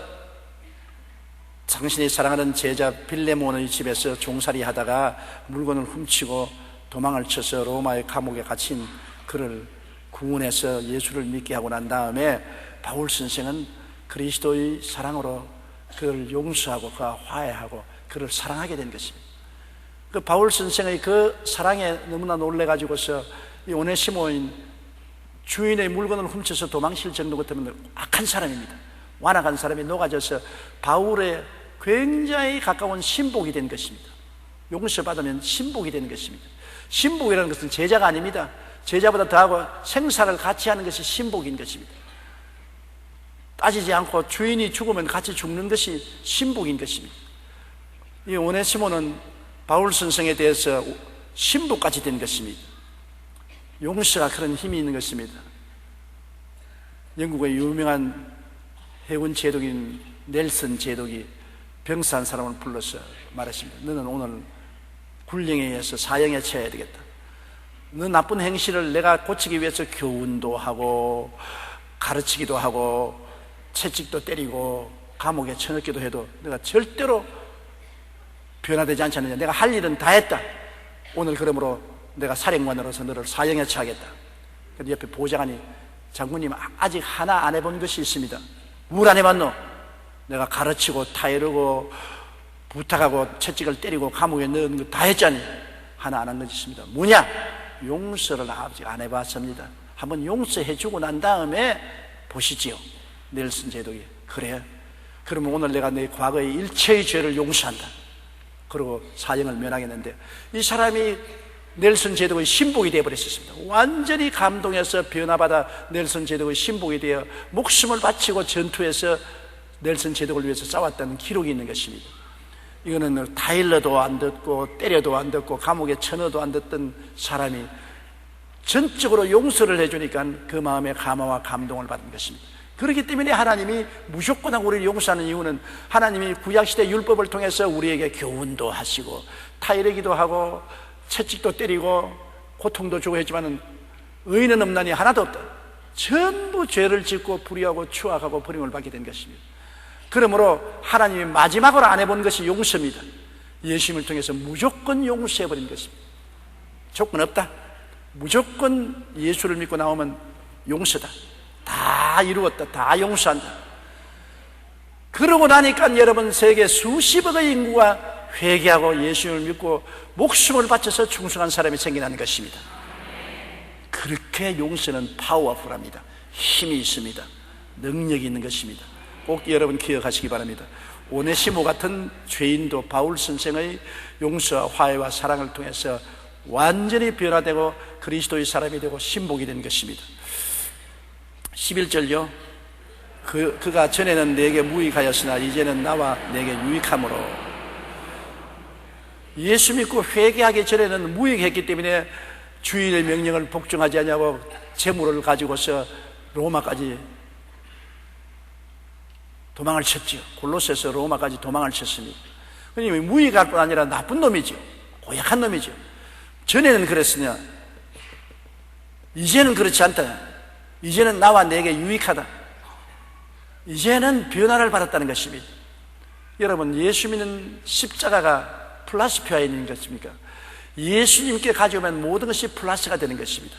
[SPEAKER 1] 당신이 사랑하는 제자 빌레몬의 집에서 종살이 하다가 물건을 훔치고 도망을 쳐서 로마의 감옥에 갇힌 그를 구원해서 예수를 믿게 하고 난 다음에 바울 선생은 그리스도의 사랑으로 그를 용서하고 그와 화해하고 그를 사랑하게 된 것입니다. 그 바울 선생의 그 사랑에 너무나 놀래가지고서 이 오네시모인 주인의 물건을 훔쳐서 도망칠 정도 같으면 악한 사람입니다. 완악한 사람이 녹아져서 바울의 굉장히 가까운 신복이 된 것입니다. 용서받으면 신복이 되는 것입니다. 신복이라는 것은 제자가 아닙니다. 제자보다 더하고 생사를 같이 하는 것이 신복인 것입니다. 따지지 않고 주인이 죽으면 같이 죽는 것이 신복인 것입니다. 이 오네시모는 바울 선생에 대해서 신복까지 된 것입니다. 용서가 그런 힘이 있는 것입니다. 영국의 유명한 해군 제독인 넬슨 제독이 병사한 사람을 불러서 말했습니다. 너는 오늘 군령에 의해서 사형에 처해야 되겠다. 너 나쁜 행실을 내가 고치기 위해서 교훈도 하고 가르치기도 하고 채찍도 때리고 감옥에 쳐넣기도 해도 내가 절대로 변화되지 않지 않느냐. 내가 할 일은 다 했다. 오늘 그러므로 내가 사령관으로서 너를 사형에 처하겠다. 근데 옆에 보좌관이 장군님 아직 하나 안 해본 것이 있습니다. 뭘 안 해봤노? 내가 가르치고 타이르고 부탁하고 채찍을 때리고 감옥에 넣은 거 다 했잖니. 하나 안 한 것이 있습니다. 뭐냐? 용서를 아직 안 해봤습니다. 한번 용서해주고 난 다음에 보시지요. 넬슨 제독이 그래? 그러면 오늘 내가 내 과거의 일체의 죄를 용서한다. 그리고 사형을 면하겠는데 이 사람이 넬슨 제독의 신복이 되어버렸습니다. 완전히 감동해서 변화받아 넬슨 제독의 신복이 되어 목숨을 바치고 전투에서 넬슨 제독을 위해서 싸웠다는 기록이 있는 것입니다. 이거는 타일러도 안 듣고 때려도 안 듣고 감옥에 쳐넣어도 안 듣던 사람이 전적으로 용서를 해주니까 그 마음에 감화와 감동을 받은 것입니다. 그렇기 때문에 하나님이 무조건 하고 우리를 용서하는 이유는 하나님이 구약시대 율법을 통해서 우리에게 교훈도 하시고 타이르기도 하고 채찍도 때리고 고통도 주고 했지만 의인은 없나니 하나도 없다. 전부 죄를 짓고 불의하고 추악하고 버림을 받게 된 것입니다. 그러므로 하나님이 마지막으로 안 해본 것이 용서입니다. 예수님을 통해서 무조건 용서해버린 것입니다. 조건 없다. 무조건 예수를 믿고 나오면 용서다. 다 이루었다, 다 용서한다. 그러고 나니까 여러분, 세계 수십억의 인구가 회개하고 예수님을 믿고 목숨을 바쳐서 충성한 사람이 생겨나는 것입니다. 그렇게 용서는 파워풀합니다. 힘이 있습니다. 능력이 있는 것입니다. 꼭 여러분 기억하시기 바랍니다. 오네시모 같은 죄인도 바울 선생의 용서와 화해와 사랑을 통해서 완전히 변화되고 그리스도의 사람이 되고 신복이 된 것입니다. 11절요. 그가 전에는 내게 무익하였으나 이제는 나와 내게 유익함으로. 예수 믿고 회개하기 전에는 무익했기 때문에 주인의 명령을 복종하지 않냐고 재물을 가지고서 로마까지 도망을 쳤죠. 골로새에서 로마까지 도망을 쳤습니다. 그러니 무익할 뿐 아니라 나쁜 놈이죠. 고약한 놈이죠. 전에는 그랬으냐, 이제는 그렇지 않다. 이제는 나와 내게 유익하다. 이제는 변화를 받았다는 것입니다. 여러분, 예수 믿는 십자가가 플러스 표현인 것입니까? 예수님께 가져오면 모든 것이 플러스가 되는 것입니다.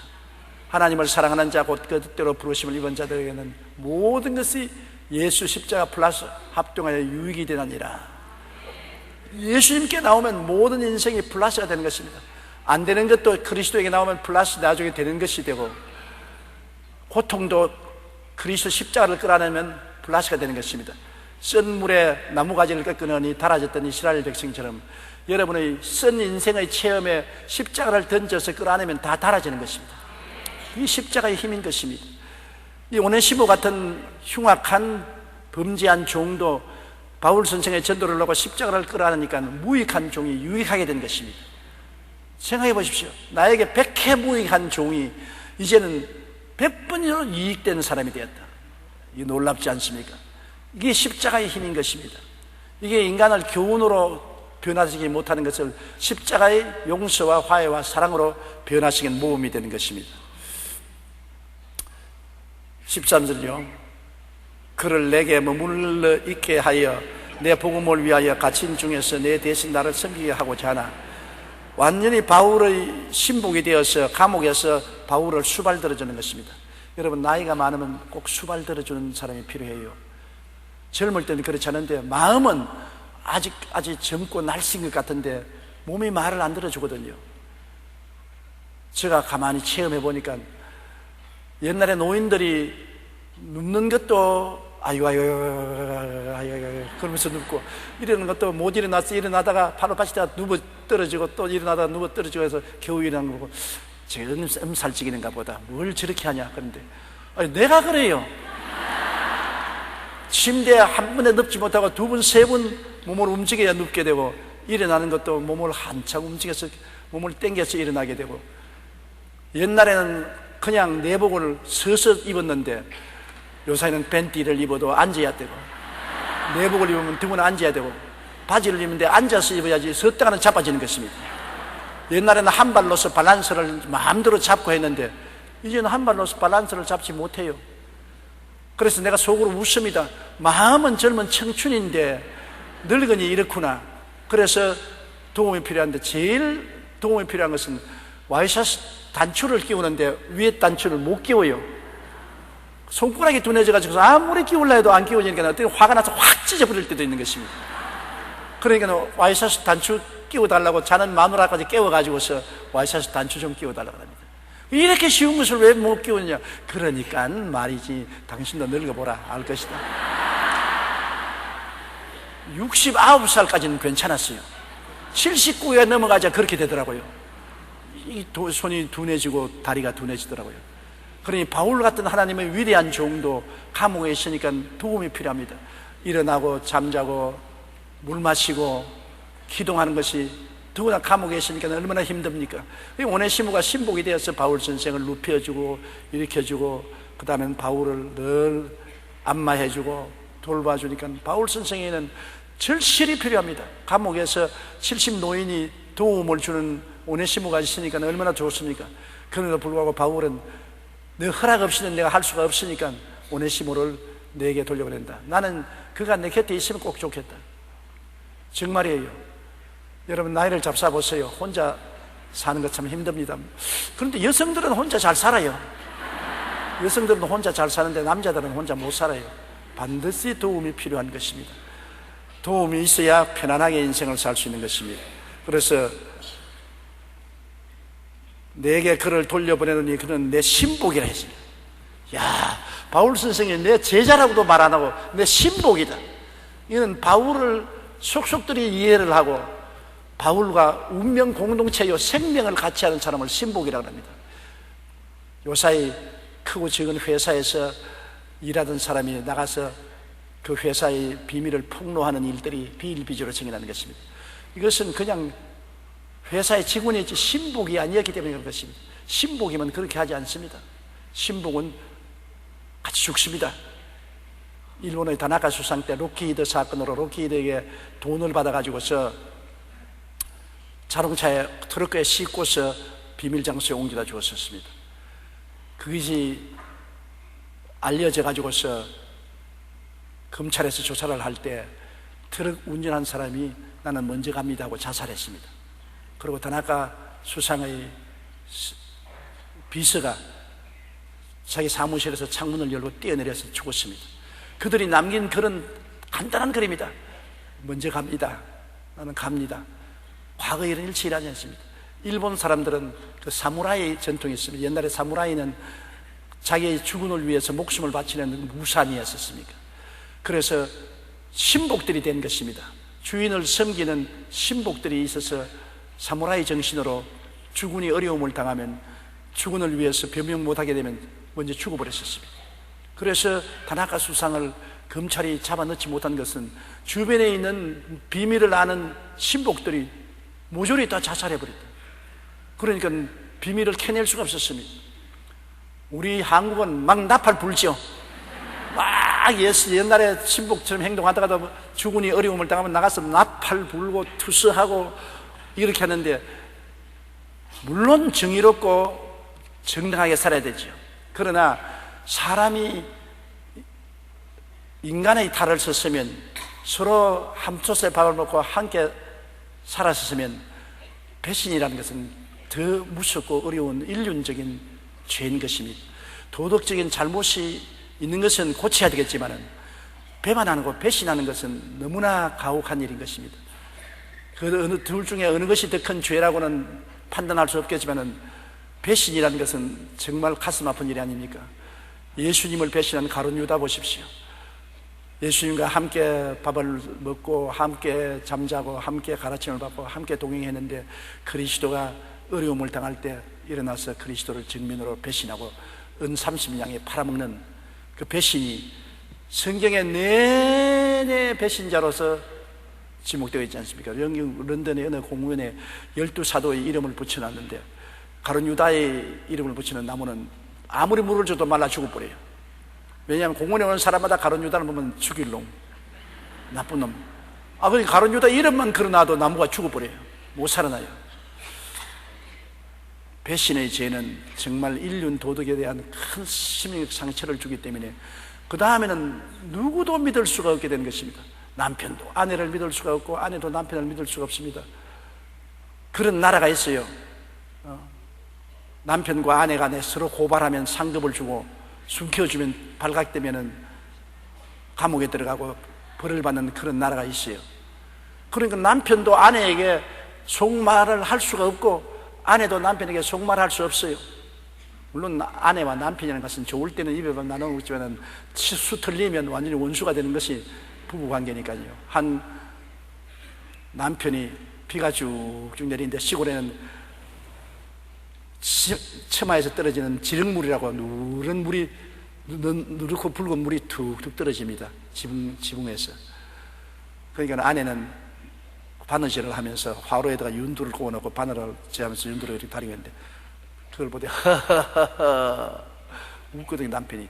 [SPEAKER 1] 하나님을 사랑하는 자 곧 그 뜻대로 부르심을 입은 자들에게는 모든 것이 예수 십자가 플러스 합동하여 유익이 되나니라. 예수님께 나오면 모든 인생이 플러스가 되는 것입니다. 안 되는 것도 그리스도에게 나오면 플러스 나중에 되는 것이 되고, 고통도 그리스도 십자가를 끌어내면 플러스가 되는 것입니다. 쓴 물에 나무가지를 꺾으니 달아졌던 이스라엘 백성처럼 여러분의 쓴 인생의 체험에 십자가를 던져서 끌어내면 다 달아지는 것입니다. 이 십자가의 힘인 것입니다. 이 오네시모 같은 흉악한 범죄한 종도 바울 선생의 전도를 하고 십자가를 끌어안으니까 무익한 종이 유익하게 된 것입니다. 생각해 보십시오. 나에게 100회 무익한 종이 이제는 100번이나 이익되는 사람이 되었다. 이게 놀랍지 않습니까? 이게 십자가의 힘인 것입니다. 이게 인간을 교훈으로 변화시키지 못하는 것을 십자가의 용서와 화해와 사랑으로 변화시키는 모험이 되는 것입니다. 13절요. 그를 내게 머물러 있게 하여 내 복음을 위하여 갇힌 중에서 내 대신 나를 섬기게 하고자 하나. 완전히 바울의 신복이 되어서 감옥에서 바울을 수발들어주는 것입니다. 여러분, 나이가 많으면 꼭 수발들어주는 사람이 필요해요. 젊을 때는 그렇지 않은데 마음은 아직 젊고 날씬 것 같은데 몸이 말을 안 들어주거든요. 제가 가만히 체험해 보니까 옛날에 노인들이 눕는 것도 아유 그러면서 눕고, 이러는 것도 못 일어나서 일어나다가 바로 빠지다가 누워 떨어지고 또 일어나다가 누워 떨어지고 해서 겨우 일어난 거고, 제가 음살찌기는가 보다 뭘 저렇게 하냐. 그런데 내가 그래요. 침대에 한 번에 눕지 못하고 두 번, 세 번 몸을 움직여야 눕게 되고, 일어나는 것도 몸을 한참 움직여서 몸을 당겨서 일어나게 되고, 옛날에는 그냥 내복을 서서 입었는데 요새는 팬티를 입어도 앉아야 되고, 내복을 입으면 등은 앉아야 되고, 바지를 입는데 앉아서 입어야지 섰다가는 자빠지는 것입니다. 옛날에는 한 발로서 밸런스를 마음대로 잡고 했는데 이제는 한 발로서 밸런스를 잡지 못해요. 그래서 내가 속으로 웃습니다. 마음은 젊은 청춘인데 늙으니 이렇구나. 그래서 도움이 필요한데 제일 도움이 필요한 것은 와이셔츠 단추를 끼우는데 위에 단추를 못 끼워요. 손가락이 둔해져가지고 아무리 끼울라 해도 안 끼워지니까 어떻게 화가 나서 확 찢어버릴 때도 있는 것입니다. 그러니까 와이셔츠 단추 끼워달라고 자는 마누라까지 깨워가지고서 와이셔츠 단추 좀 끼워달라고 합니다. 이렇게 쉬운 것을 왜 못 끼우느냐. 그러니까 말이지, 당신도 늙어보라 알 것이다. 69살까지는 괜찮았어요. 79가 넘어가자 그렇게 되더라고요. 손이 둔해지고 다리가 둔해지더라고요. 그러니 바울 같은 하나님의 위대한 종도 감옥에 있으니까 도움이 필요합니다. 일어나고 잠자고 물 마시고 기도하는 것이, 더구나 감옥에 있으니까 얼마나 힘듭니까? 오네시모가 신복이 되어서 바울 선생을 눕혀주고 일으켜주고, 그 다음에 바울을 늘 안마해주고 돌봐주니까 바울 선생에는 절실히 필요합니다. 감옥에서 70 노인이 도움을 주는 오네시모가 있으니까 얼마나 좋습니까? 그럼에도 불구하고 바울은 내 허락 없이는 내가 할 수가 없으니까 오네시모를 내게 돌려보낸다. 나는 그가 내 곁에 있으면 꼭 좋겠다. 정말이에요. 여러분, 나이를 잡숴보세요. 혼자 사는 것 참 힘듭니다. 그런데 여성들은 혼자 잘 살아요. 여성들은 혼자 잘 사는데 남자들은 혼자 못 살아요. 반드시 도움이 필요한 것입니다. 도움이 있어야 편안하게 인생을 살 수 있는 것입니다. 그래서 내게 그를 돌려보내더니 그는 내 신복이라 했습니다. 야, 바울 선생이 내 제자라고도 말 안 하고 내 신복이다. 이는 바울을 속속들이 이해를 하고 바울과 운명 공동체요 생명을 같이 하는 사람을 신복이라고 합니다. 요사이 크고 작은 회사에서 일하던 사람이 나가서 그 회사의 비밀을 폭로하는 일들이 비일비재로 생겨나는 것입니다. 이것은 그냥 회사의 직원이 신복이 아니었기 때문에 그런 것입니다. 신복이면 그렇게 하지 않습니다. 신복은 같이 죽습니다. 일본의 다나카 수상 때 로키히드 사건으로 로키히드에게 돈을 받아가지고서 자동차에 트럭에 싣고서 비밀 장소에 옮겨다 주었습니다. 그것이 알려져 가지고서 검찰에서 조사를 할 때 트럭 운전한 사람이 나는 먼저 갑니다 하고 자살했습니다. 그리고 다나카 수상의 비서가 자기 사무실에서 창문을 열고 뛰어내려서 죽었습니다. 그들이 남긴 그런 간단한 글입니다. 먼저 갑니다. 나는 갑니다. 과거에 이런 일치 일하지 않습니다. 일본 사람들은 그 사무라이 전통이 있습니다. 옛날에 사무라이는 자기의 주군을 위해서 목숨을 바치는 무산이었었습니까? 그래서 신복들이 된 것입니다. 주인을 섬기는 신복들이 있어서 사무라이 정신으로 주군이 어려움을 당하면 주군을 위해서 변명 못하게 되면 먼저 죽어버렸었습니다. 그래서 다나카 수상을 검찰이 잡아넣지 못한 것은 주변에 있는 비밀을 아는 신복들이 모조리 다 자살해버렸다. 그러니까 비밀을 캐낼 수가 없었습니다. 우리 한국은 막 나팔 불죠. 막 옛날에 신복처럼 행동하다가도 주군이 어려움을 당하면 나가서 나팔 불고 투스하고 이렇게 하는데, 물론 정의롭고 정당하게 살아야 되죠. 그러나 사람이 인간의 탈을 썼으면, 서로 한솥에 밥을 먹고 함께 살았었으면 배신이라는 것은 더 무섭고 어려운 인륜적인 죄인 것입니다. 도덕적인 잘못이 있는 것은 고쳐야 되겠지만 배반하고 배신하는 것은 너무나 가혹한 일인 것입니다. 그 어느 둘 중에 어느 것이 더 큰 죄라고는 판단할 수 없겠지만 배신이라는 것은 정말 가슴 아픈 일이 아닙니까? 예수님을 배신한 가룟 유다 보십시오. 예수님과 함께 밥을 먹고 함께 잠자고 함께 가르침을 받고 함께 동행했는데 그리스도가 어려움을 당할 때 일어나서 그리스도를 정면으로 배신하고 은 30냥에 팔아먹는 그 배신이 성경에 내내 배신자로서 지목되어 있지 않습니까? 영국 런던의 어느 공원에 12사도의 이름을 붙여놨는데 가룟 유다의 이름을 붙이는 나무는 아무리 물을 줘도 말라 죽어버려요. 왜냐하면 공원에 오는 사람마다 가룟 유다를 보면 죽일 놈, 나쁜 놈. 그러니까 가룟 유다 이름만 걸어놔도 나무가 죽어버려요. 못 살아나요. 배신의 죄는 정말 인륜 도덕에 대한 큰 심리적 상처를 주기 때문에 그 다음에는 누구도 믿을 수가 없게 되는 것입니다. 남편도 아내를 믿을 수가 없고 아내도 남편을 믿을 수가 없습니다. 그런 나라가 있어요. 남편과 아내가 서로 고발하면 상급을 주고 숨겨주면 발각되면 감옥에 들어가고 벌을 받는 그런 나라가 있어요. 그러니까 남편도 아내에게 속말을 할 수가 없고 아내도 남편에게 속말할 수 없어요. 물론 아내와 남편이라는 것은 좋을 때는 입에만 나눠먹지만 치수 틀리면 완전히 원수가 되는 것이 부부관계니까요. 한 남편이 비가 쭉쭉 내리는데 시골에는 처마에서 떨어지는 지륵물이라고 누런 물이 누렇고 붉은 물이 툭툭 떨어집니다. 지붕에서. 그러니까 아내는 바느질을 하면서 화로에다가 윤두를 구워놓고 바늘을 재하면서 윤두를 이렇게 다리고 있는데 그걸 보되 하하하하 웃거든요. 남편이.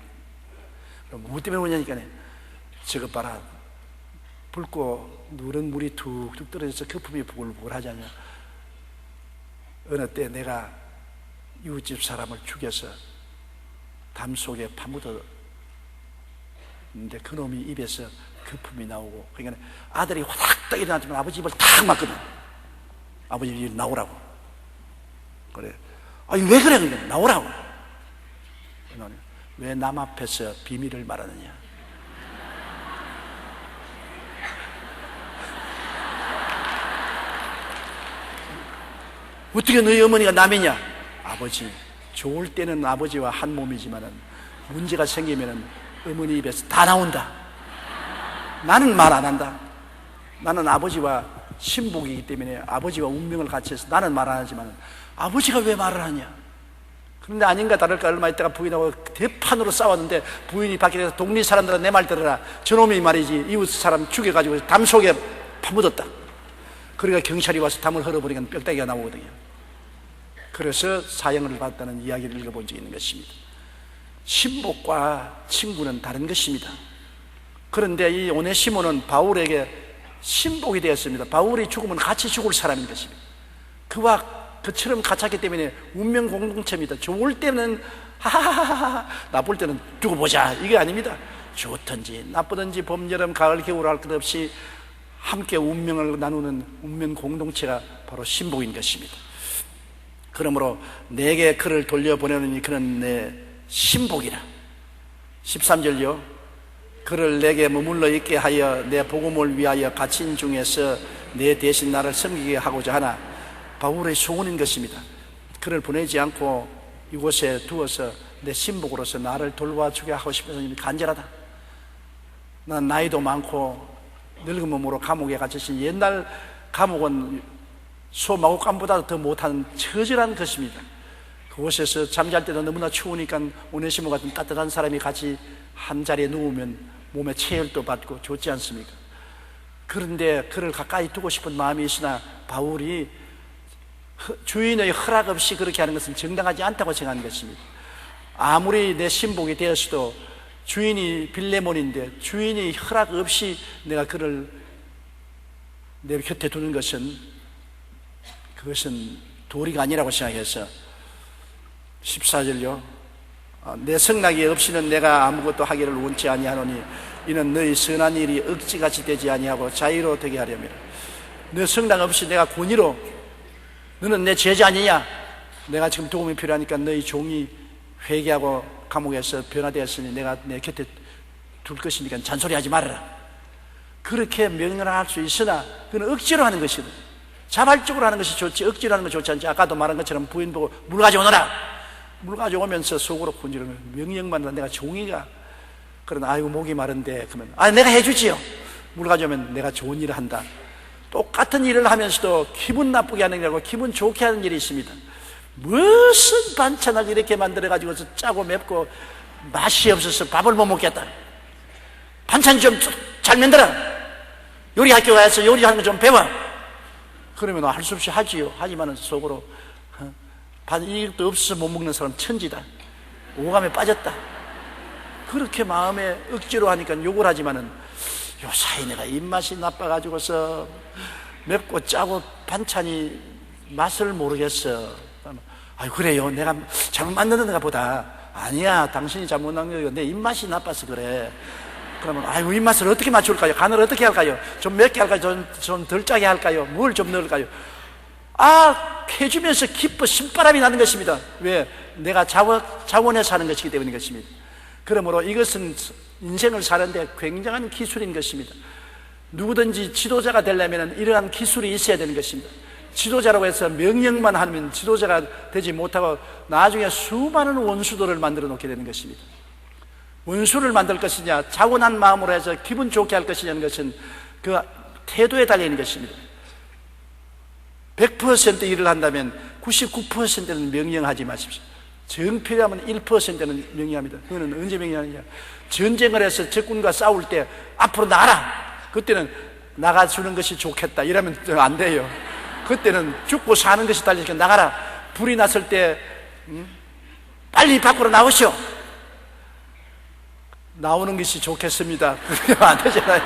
[SPEAKER 1] 뭐 때문에 오냐니까 저것 봐라, 붉고 누런 물이 툭툭 떨어져서 거품이 부글부글 하지 않냐. 어느 때 내가 이웃집 사람을 죽여서 담 속에 파묻었는데 그놈이 입에서 거품이 나오고, 그러니까 아들이 화닥 일어났지만 아버지 입을 탁 막거든. 아버지 입 나오라고. 그래. 아니 왜 그래? 그냥 나오라고. 왜 남 앞에서 비밀을 말하느냐? 어떻게 너희 어머니가 남이냐? 아버지, 좋을 때는 아버지와 한 몸이지만은 문제가 생기면은 어머니 입에서 다 나온다. 나는 말 안 한다. 나는 아버지와 신복이기 때문에 아버지와 운명을 같이 해서 나는 말 안 하지만 아버지가 왜 말을 하냐? 그런데 아닌가 다를까 얼마 있다가 부인하고 대판으로 싸웠는데 부인이 밖에 나가서 동네 사람들은 내 말 들어라. 저놈이 말이지 이웃 사람 죽여가지고 담 속에 파묻었다. 그러니까 경찰이 와서 담을 헐어버리니까 뼈다귀가 나오거든요. 그래서 사형을 받았다는 이야기를 읽어본 적이 있는 것입니다. 신복과 친구는 다른 것입니다. 그런데 이 오네시모는 바울에게 신복이 되었습니다. 바울이 죽으면 같이 죽을 사람인 것입니다. 그와 그처럼 같았기 때문에 운명 공동체입니다. 좋을 때는 하하하하, 나쁠 때는 두고 보자, 이게 아닙니다. 좋든지 나쁘든지 봄, 여름, 가을, 겨울 할 것 없이 함께 운명을 나누는 운명 공동체가 바로 신복인 것입니다. 그러므로 내게 그를 돌려보내느니 그는 내 신복이라. 13절요. 그를 내게 머물러 있게 하여 내 복음을 위하여 갇힌 중에서 내 대신 나를 섬기게 하고자 하나. 바울의 소원인 것입니다. 그를 보내지 않고 이곳에 두어서 내 신복으로서 나를 돌봐주게 하고 싶어서 간절하다. 난 나이도 많고 늙은 몸으로 감옥에 갇히신, 옛날 감옥은 소마구간보다 더 못한 처절한 것입니다. 그곳에서 잠잘 때도 너무나 추우니까 오네시모 같은 따뜻한 사람이 같이 한 자리에 누우면 몸에 체열도 받고 좋지 않습니까? 그런데 그를 가까이 두고 싶은 마음이 있으나 바울이 주인의 허락 없이 그렇게 하는 것은 정당하지 않다고 생각하는 것입니다. 아무리 내 신복이 되었어도 주인이 빌레몬인데 주인이 허락 없이 내가 그를 내 곁에 두는 것은, 그것은 도리가 아니라고 생각해서 14절요. 내 성낙이 없이는 내가 아무것도 하기를 원치 아니하노니 이는 너희 선한 일이 억지같이 되지 아니하고 자유로 되게 하려면. 내 성낙 없이 내가 권위로, 너는 내 제자 아니냐? 내가 지금 도움이 필요하니까 너희 종이 회개하고 감옥에서 변화되었으니 내가 내 곁에 둘 것이니까 잔소리하지 말아라. 그렇게 명령을 할 수 있으나 그건 억지로 하는 것이거든. 자발적으로 하는 것이 좋지 억지로 하는 건 좋지 않지. 아까도 말한 것처럼 부인 보고 물 가져오너라. 물 가져오면서 속으로 군지르면 명령만 하는 내가 종이가. 그러나 아이고 목이 마른데 그러면 내가 해주지요. 물 가져오면 내가 좋은 일을 한다. 똑같은 일을 하면서도 기분 나쁘게 하는 일하고 기분 좋게 하는 일이 있습니다. 무슨 반찬을 이렇게 만들어가지고 짜고 맵고 맛이 없어서 밥을 못 먹겠다. 반찬 좀 잘 만들어. 요리 학교 가서 요리하는 거 좀 배워. 그러면 할 수 없이 하지요. 하지만은 속으로 이것도 없어서 못 먹는 사람 천지다. 오감에 빠졌다. 그렇게 마음에 억지로 하니까 욕을 하지만은 요사이 내가 입맛이 나빠가지고서 맵고 짜고 반찬이 맛을 모르겠어. 그래요. 내가 잘못 만드는가 보다. 아니야, 당신이 잘못 만든 거 내 입맛이 나빠서 그래. 그러면 입맛을 어떻게 맞출까요? 간을 어떻게 할까요? 좀 맵게 할까요? 좀 덜 짜게 할까요? 뭘 좀 넣을까요? 해주면서 기뻐 신바람이 나는 것입니다. 왜? 내가 자원해서 하는 것이기 때문인 것입니다. 그러므로 이것은 인생을 사는데 굉장한 기술인 것입니다. 누구든지 지도자가 되려면 이러한 기술이 있어야 되는 것입니다. 지도자라고 해서 명령만 하면 지도자가 되지 못하고 나중에 수많은 원수들을 만들어 놓게 되는 것입니다. 원수를 만들 것이냐, 자원한 마음으로 해서 기분 좋게 할 것이냐는 것은 그 태도에 달려있는 것입니다. 100% 일을 한다면 99%는 명령하지 마십시오. 정필하면 1%는 명령합니다. 그거는 언제 명령하느냐? 전쟁을 해서 적군과 싸울 때 앞으로 나가라. 그때는 나가주는 것이 좋겠다 이러면 안 돼요. 그때는 죽고 사는 것이 달리니까 나가라. 불이 났을 때 빨리 밖으로 나오시오. 나오는 것이 좋겠습니다. 그러면 안 되잖아요.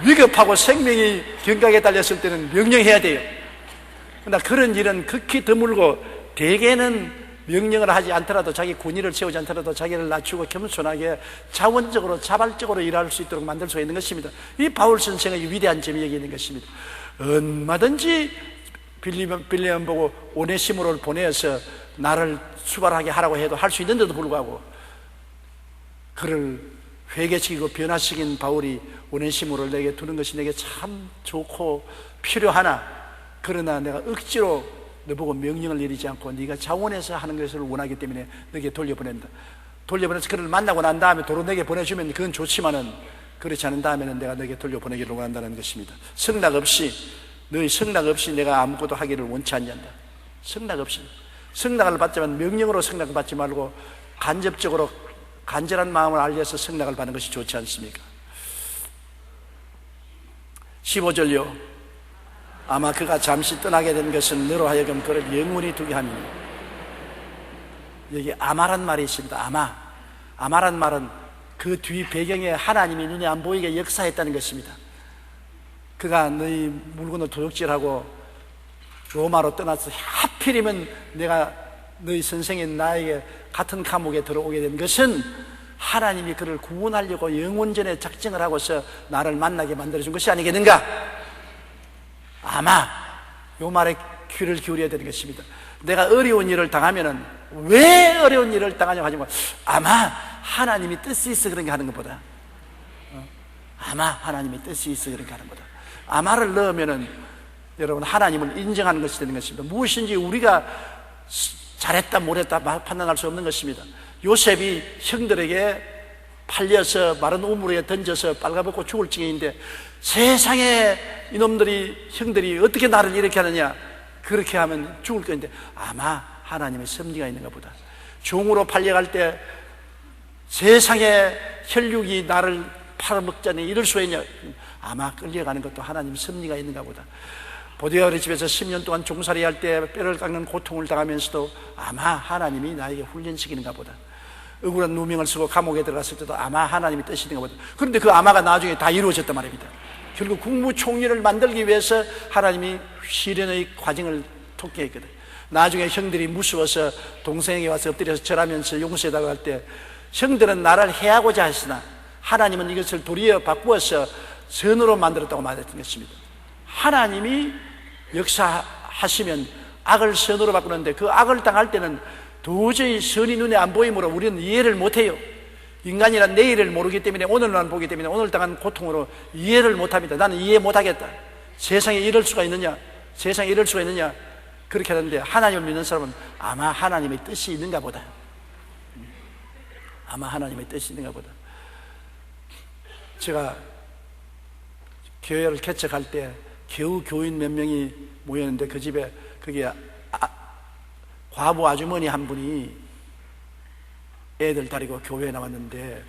[SPEAKER 1] 위급하고 생명이 경각에 달렸을 때는 명령해야 돼요. 그러나 그런 일은 극히 드물고 대개는 명령을 하지 않더라도 자기 권위를 채우지 않더라도 자기를 낮추고 겸손하게 자원적으로 자발적으로 일할 수 있도록 만들 수가 있는 것입니다. 이 바울 선생의 위대한 점이 여기 있는 것입니다. 얼마든지 빌레몬 보고 오네시모를 보내서 나를 수발하게 하라고 해도 할 수 있는데도 불구하고 그를 회개시키고 변화시킨 바울이 오네시모를 내게 두는 것이 내게 참 좋고 필요하나, 그러나 내가 억지로 너보고 명령을 내리지 않고 네가 자원해서 하는 것을 원하기 때문에 너에게 돌려보낸다. 돌려보내서 그를 만나고 난 다음에 도로 내게 보내주면 그건 좋지만은 그렇지 않은 다음에는 내가 너에게 돌려보내기를 원한다는 것입니다. 성락 없이, 너희 성락 없이 내가 아무것도 하기를 원치 않는다. 성락 없이. 성락을 받지만 명령으로 성락을 받지 말고 간접적으로 간절한 마음을 알려서 성락을 받는 것이 좋지 않습니까? 15절요. 아마 그가 잠시 떠나게 된 것은 너로 하여금 그를 영원히 두게 함이니. 여기 아마란 말이 있습니다. 아마란 말은 그 뒤 배경에 하나님이 눈에 안 보이게 역사했다는 것입니다. 그가 너희 물건을 도둑질하고 로마로 떠나서 하필이면 내가 너희 선생인 나에게 같은 감옥에 들어오게 된 것은 하나님이 그를 구원하려고 영원전에 작정을 하고서 나를 만나게 만들어준 것이 아니겠는가? 아마 요 말에 귀를 기울여야 되는 것입니다. 내가 어려운 일을 당하면은 왜 어려운 일을 당하냐고 하지 말고 아마 하나님이 뜻이 있어 그런 게 하는 것보다, 아마 하나님이 뜻이 있어 그런 게 하는 것보다, 아마를 넣으면은 여러분 하나님을 인정하는 것이 되는 것입니다. 무엇인지 우리가 잘했다 못했다 판단할 수 없는 것입니다. 요셉이 형들에게 팔려서 마른 우물에 던져서 빨가벗고 죽을 지경인데 세상에 이놈들이 형들이 어떻게 나를 이렇게 하느냐, 그렇게 하면 죽을 것인데 아마 하나님의 섭리가 있는가 보다. 종으로 팔려갈 때 세상에 혈육이 나를 팔아먹자니 이럴 수 있냐, 아마 끌려가는 것도 하나님의 섭리가 있는가 보다. 보디가르의 집에서 10년 동안 종살이 할 때 뼈를 깎는 고통을 당하면서도 아마 하나님이 나에게 훈련시키는가 보다. 억울한 누명을 쓰고 감옥에 들어갔을 때도 아마 하나님이 뜻이는가 보다. 그런데 그 아마가 나중에 다 이루어졌단 말입니다. 결국 국무총리를 만들기 위해서 하나님이 시련의 과정을 통과했거든. 나중에 형들이 무서워서 동생에게 와서 엎드려서 절하면서 용서해달라고 할 때 형들은 나를 해하고자 했으나 하나님은 이것을 도리어 바꾸어서 선으로 만들었다고 말했던 것입니다. 하나님이 역사하시면 악을 선으로 바꾸는데 그 악을 당할 때는 도저히 선이 눈에 안 보이므로 우리는 이해를 못해요. 인간이란 내일을 모르기 때문에 오늘만 보기 때문에 오늘 당한 고통으로 이해를 못합니다. 나는 이해 못하겠다. 세상에 이럴 수가 있느냐, 세상에 이럴 수가 있느냐, 그렇게 하는데 하나님을 믿는 사람은 아마 하나님의 뜻이 있는가 보다. 아마 하나님의 뜻이 있는가 보다. 제가 교회를 개척할 때 겨우 교인 몇 명이 모였는데 그 집에 거기에 과부 아주머니 한 분이 애들 데리고 교회에 나왔는데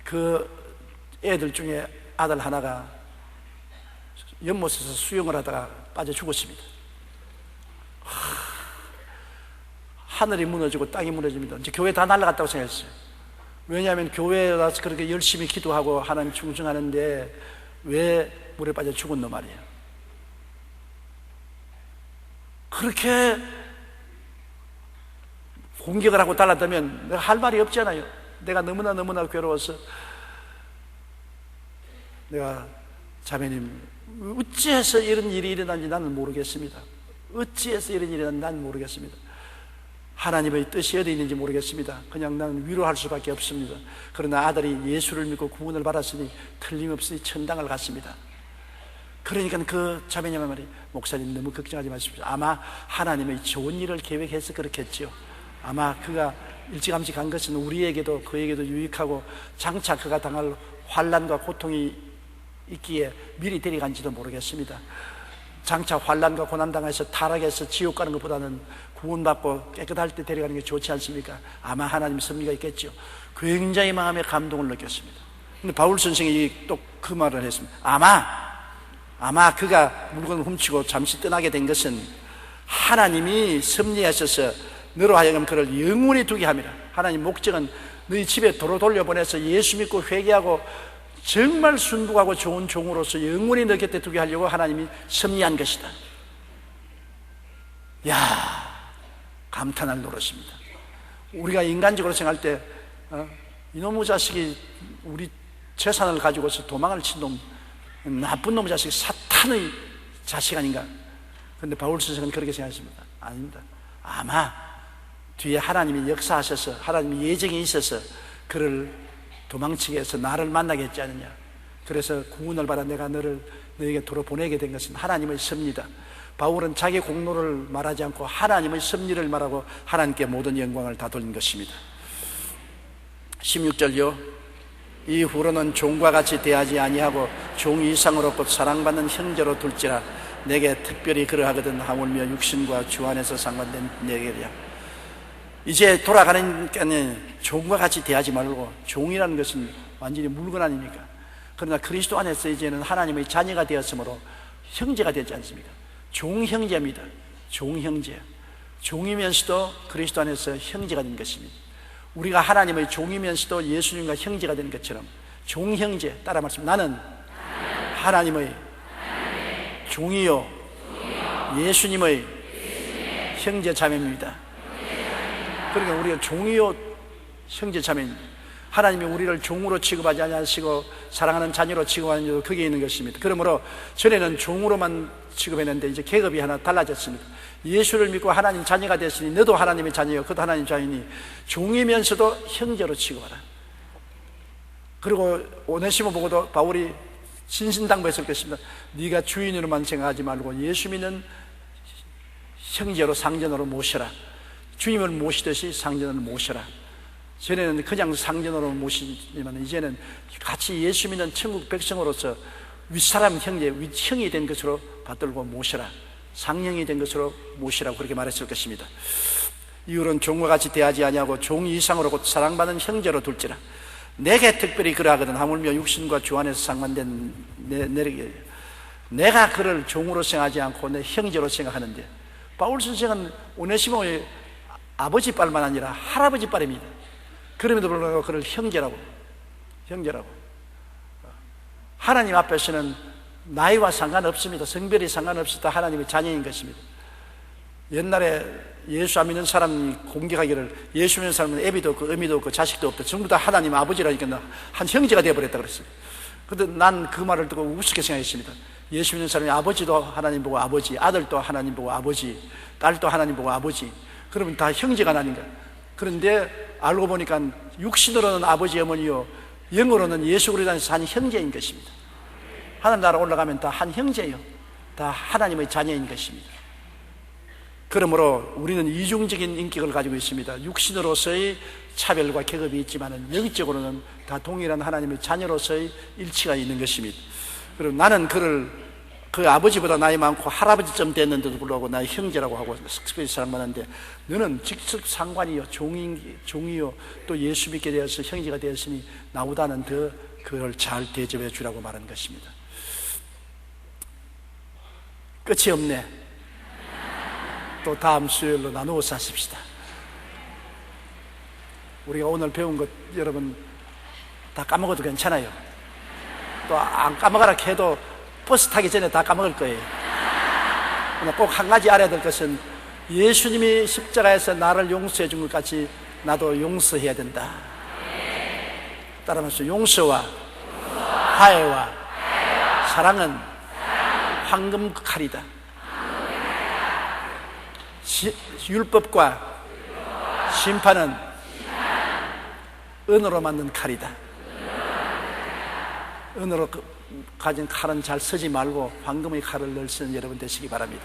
[SPEAKER 1] 그 애들 중에 아들 하나가 연못에서 수영을 하다가 빠져 죽었습니다. 하늘이 무너지고 땅이 무너집니다. 이제 교회 다 날아갔다고 생각했어요. 왜냐하면 교회에 와서 그렇게 열심히 기도하고 하나님 충성하는데 왜 물에 빠져 죽었노 말이에요. 그렇게 공격을 하고 달랐다면 내가 할 말이 없잖아요. 내가 너무나 괴로워서 내가 자매님 어찌해서 이런 일이 일어난지 나는 모르겠습니다. 어찌해서 이런 일이 일어난지 나는 모르겠습니다. 하나님의 뜻이 어디 있는지 모르겠습니다. 그냥 나는 위로할 수밖에 없습니다. 그러나 아들이 예수를 믿고 구원을 받았으니 틀림없이 천당을 갔습니다. 그러니까 그 자매님의 말이 목사님 너무 걱정하지 마십시오. 아마 하나님의 좋은 일을 계획해서 그렇겠죠. 아마 그가 일찌감치 간 것은 우리에게도 그에게도 유익하고 장차 그가 당할 환난과 고통이 있기에 미리 데려간지도 모르겠습니다. 장차 환난과 고난당해서 타락해서 지옥 가는 것보다는 구원받고 깨끗할 때 데려가는 게 좋지 않습니까? 아마 하나님 섭리가 있겠죠. 굉장히 마음에 감동을 느꼈습니다. 근데 바울 선생이 또 그 말을 했습니다. 아마 그가 물건을 훔치고 잠시 떠나게 된 것은 하나님이 섭리하셔서 너로 하여금 그를 영원히 두게 합니다. 하나님 목적은 너희 집에 도로 돌려보내서 예수 믿고 회개하고 정말 순복하고 좋은 종으로서 영원히 너 곁에 두게 하려고 하나님이 섭리한 것이다. 야, 감탄할 노릇입니다. 우리가 인간적으로 생각할 때 이놈의 자식이 우리 재산을 가지고서 도망을 친 놈, 나쁜 놈의 자식, 사탄의 자식 아닌가? 그런데 바울 선생은 그렇게 생각했습니다. 아닙니다. 아마 뒤에 하나님이 역사하셔서 하나님이 예정이 있어서 그를 도망치게 해서 나를 만나게 했지 않느냐. 그래서 구원을 받아 내가 너에게 도로 보내게 된 것은 하나님의 섭리다. 바울은 자기 공로를 말하지 않고 하나님의 섭리를 말하고 하나님께 모든 영광을 다 돌린 것입니다. 16절요. 이후로는 종과 같이 대하지 아니하고 종 이상으로 곧 사랑받는 형제로 둘지라. 내게 특별히 그러하거든 하물며 육신과 주 안에서 상관된 내게야. 이제 돌아가니까는 종과 같이 대하지 말고, 종이라는 것은 완전히 물건 아닙니까? 그러나 그리스도 안에서 이제는 하나님의 자녀가 되었으므로 형제가 되지 않습니까? 종형제입니다. 종형제. 종이면서도 그리스도 안에서 형제가 된 것입니다. 우리가 하나님의 종이면서도 예수님과 형제가 된 것처럼 종형제. 따라 말씀합니다. 나는 하나님의 종이요 예수님의 형제 자매입니다. 그러니까 우리가 종이요 형제 자매입니다. 하나님이 우리를 종으로 취급하지 않으시고 사랑하는 자녀로 취급하는 이유도 거기에 있는 것입니다. 그러므로 전에는 종으로만 취급했는데 이제 계급이 하나 달라졌습니다. 예수를 믿고 하나님 자녀가 됐으니 너도 하나님의 자녀요 그도 하나님 자녀니 종이면서도 형제로 취급하라. 그리고 오네시모 보고도 바울이 신신당부했을 것입니다. 네가 주인으로만 생각하지 말고 예수 믿는 형제로 상전으로 모셔라. 주님을 모시듯이 상전으로 모셔라. 전에는 그냥 상전으로 모시지만 이제는 같이 예수 믿는 천국 백성으로서 윗사람 형제, 윗형이 된 것으로 받들고 모셔라. 상형이 된 것으로 모시라고 그렇게 말했을 것입니다. 이후로는 종과 같이 대하지 아니하고 종 이상으로 곧 사랑받는 형제로 둘지라. 내게 특별히 그러하거든 하물며 육신과 주 안에서 상관된 내가 그를 종으로 생각하지 않고 내 형제로 생각하는데, 바울 선생은 오네시모의 아버지 빨만 아니라 할아버지 빨입니다. 그럼에도 불구하고 그를 형제라고. 하나님 앞에서는 나이와 상관없습니다. 성별이 상관없이 다 하나님의 자녀인 것입니다. 옛날에 예수 안 믿는 사람이 공격하기를 예수 믿는 사람은 애비도 없고 어미도 없고 자식도 없다. 전부 다 하나님 아버지라니까 한 형제가 되어버렸다 그랬어요. 그런데 난 그 말을 듣고 우습게 생각했습니다. 예수 믿는 사람이 아버지도 하나님 보고 아버지, 아들도 하나님 보고 아버지, 딸도 하나님 보고 아버지, 그러면 다 형제가 아닌가. 그런데 알고 보니까 육신으로는 아버지 어머니요 영으로는 예수 그리스도 안에서 한 형제인 것입니다. 하나님 나라 올라가면 다 한 형제요, 다 하나님의 자녀인 것입니다. 그러므로 우리는 이중적인 인격을 가지고 있습니다. 육신으로서의 차별과 계급이 있지만 영적으로는 다 동일한 하나님의 자녀로서의 일치가 있는 것입니다. 그리고 나는 그를 그 아버지보다 나이 많고 할아버지쯤 됐는데도 불구하고 나의 형제라고 하고 특별히 사랑받는데, 너는 직접 상관이요 종이요 또 예수 믿게 되어서 형제가 되었으니 나보다는 더 그를 잘 대접해 주라고 말하는 것입니다. 끝이 없네. 또 다음 수요일로 나누어서 하십시다. 우리가 오늘 배운 것 여러분 다 까먹어도 괜찮아요. 또 안 까먹으라 해도 버스 타기 전에 다 까먹을 거예요. 꼭 한 가지 알아야 될 것은 예수님이 십자가에서 나를 용서해 준 것 같이 나도 용서해야 된다. 따라서 용서와 화해와 사랑은 황금 칼이다. 율법과 심판은 은으로 만든 칼이다. 은으로 가진 칼은 잘 쓰지 말고 황금의 칼을 늘 쓰는 여러분 되시기 바랍니다.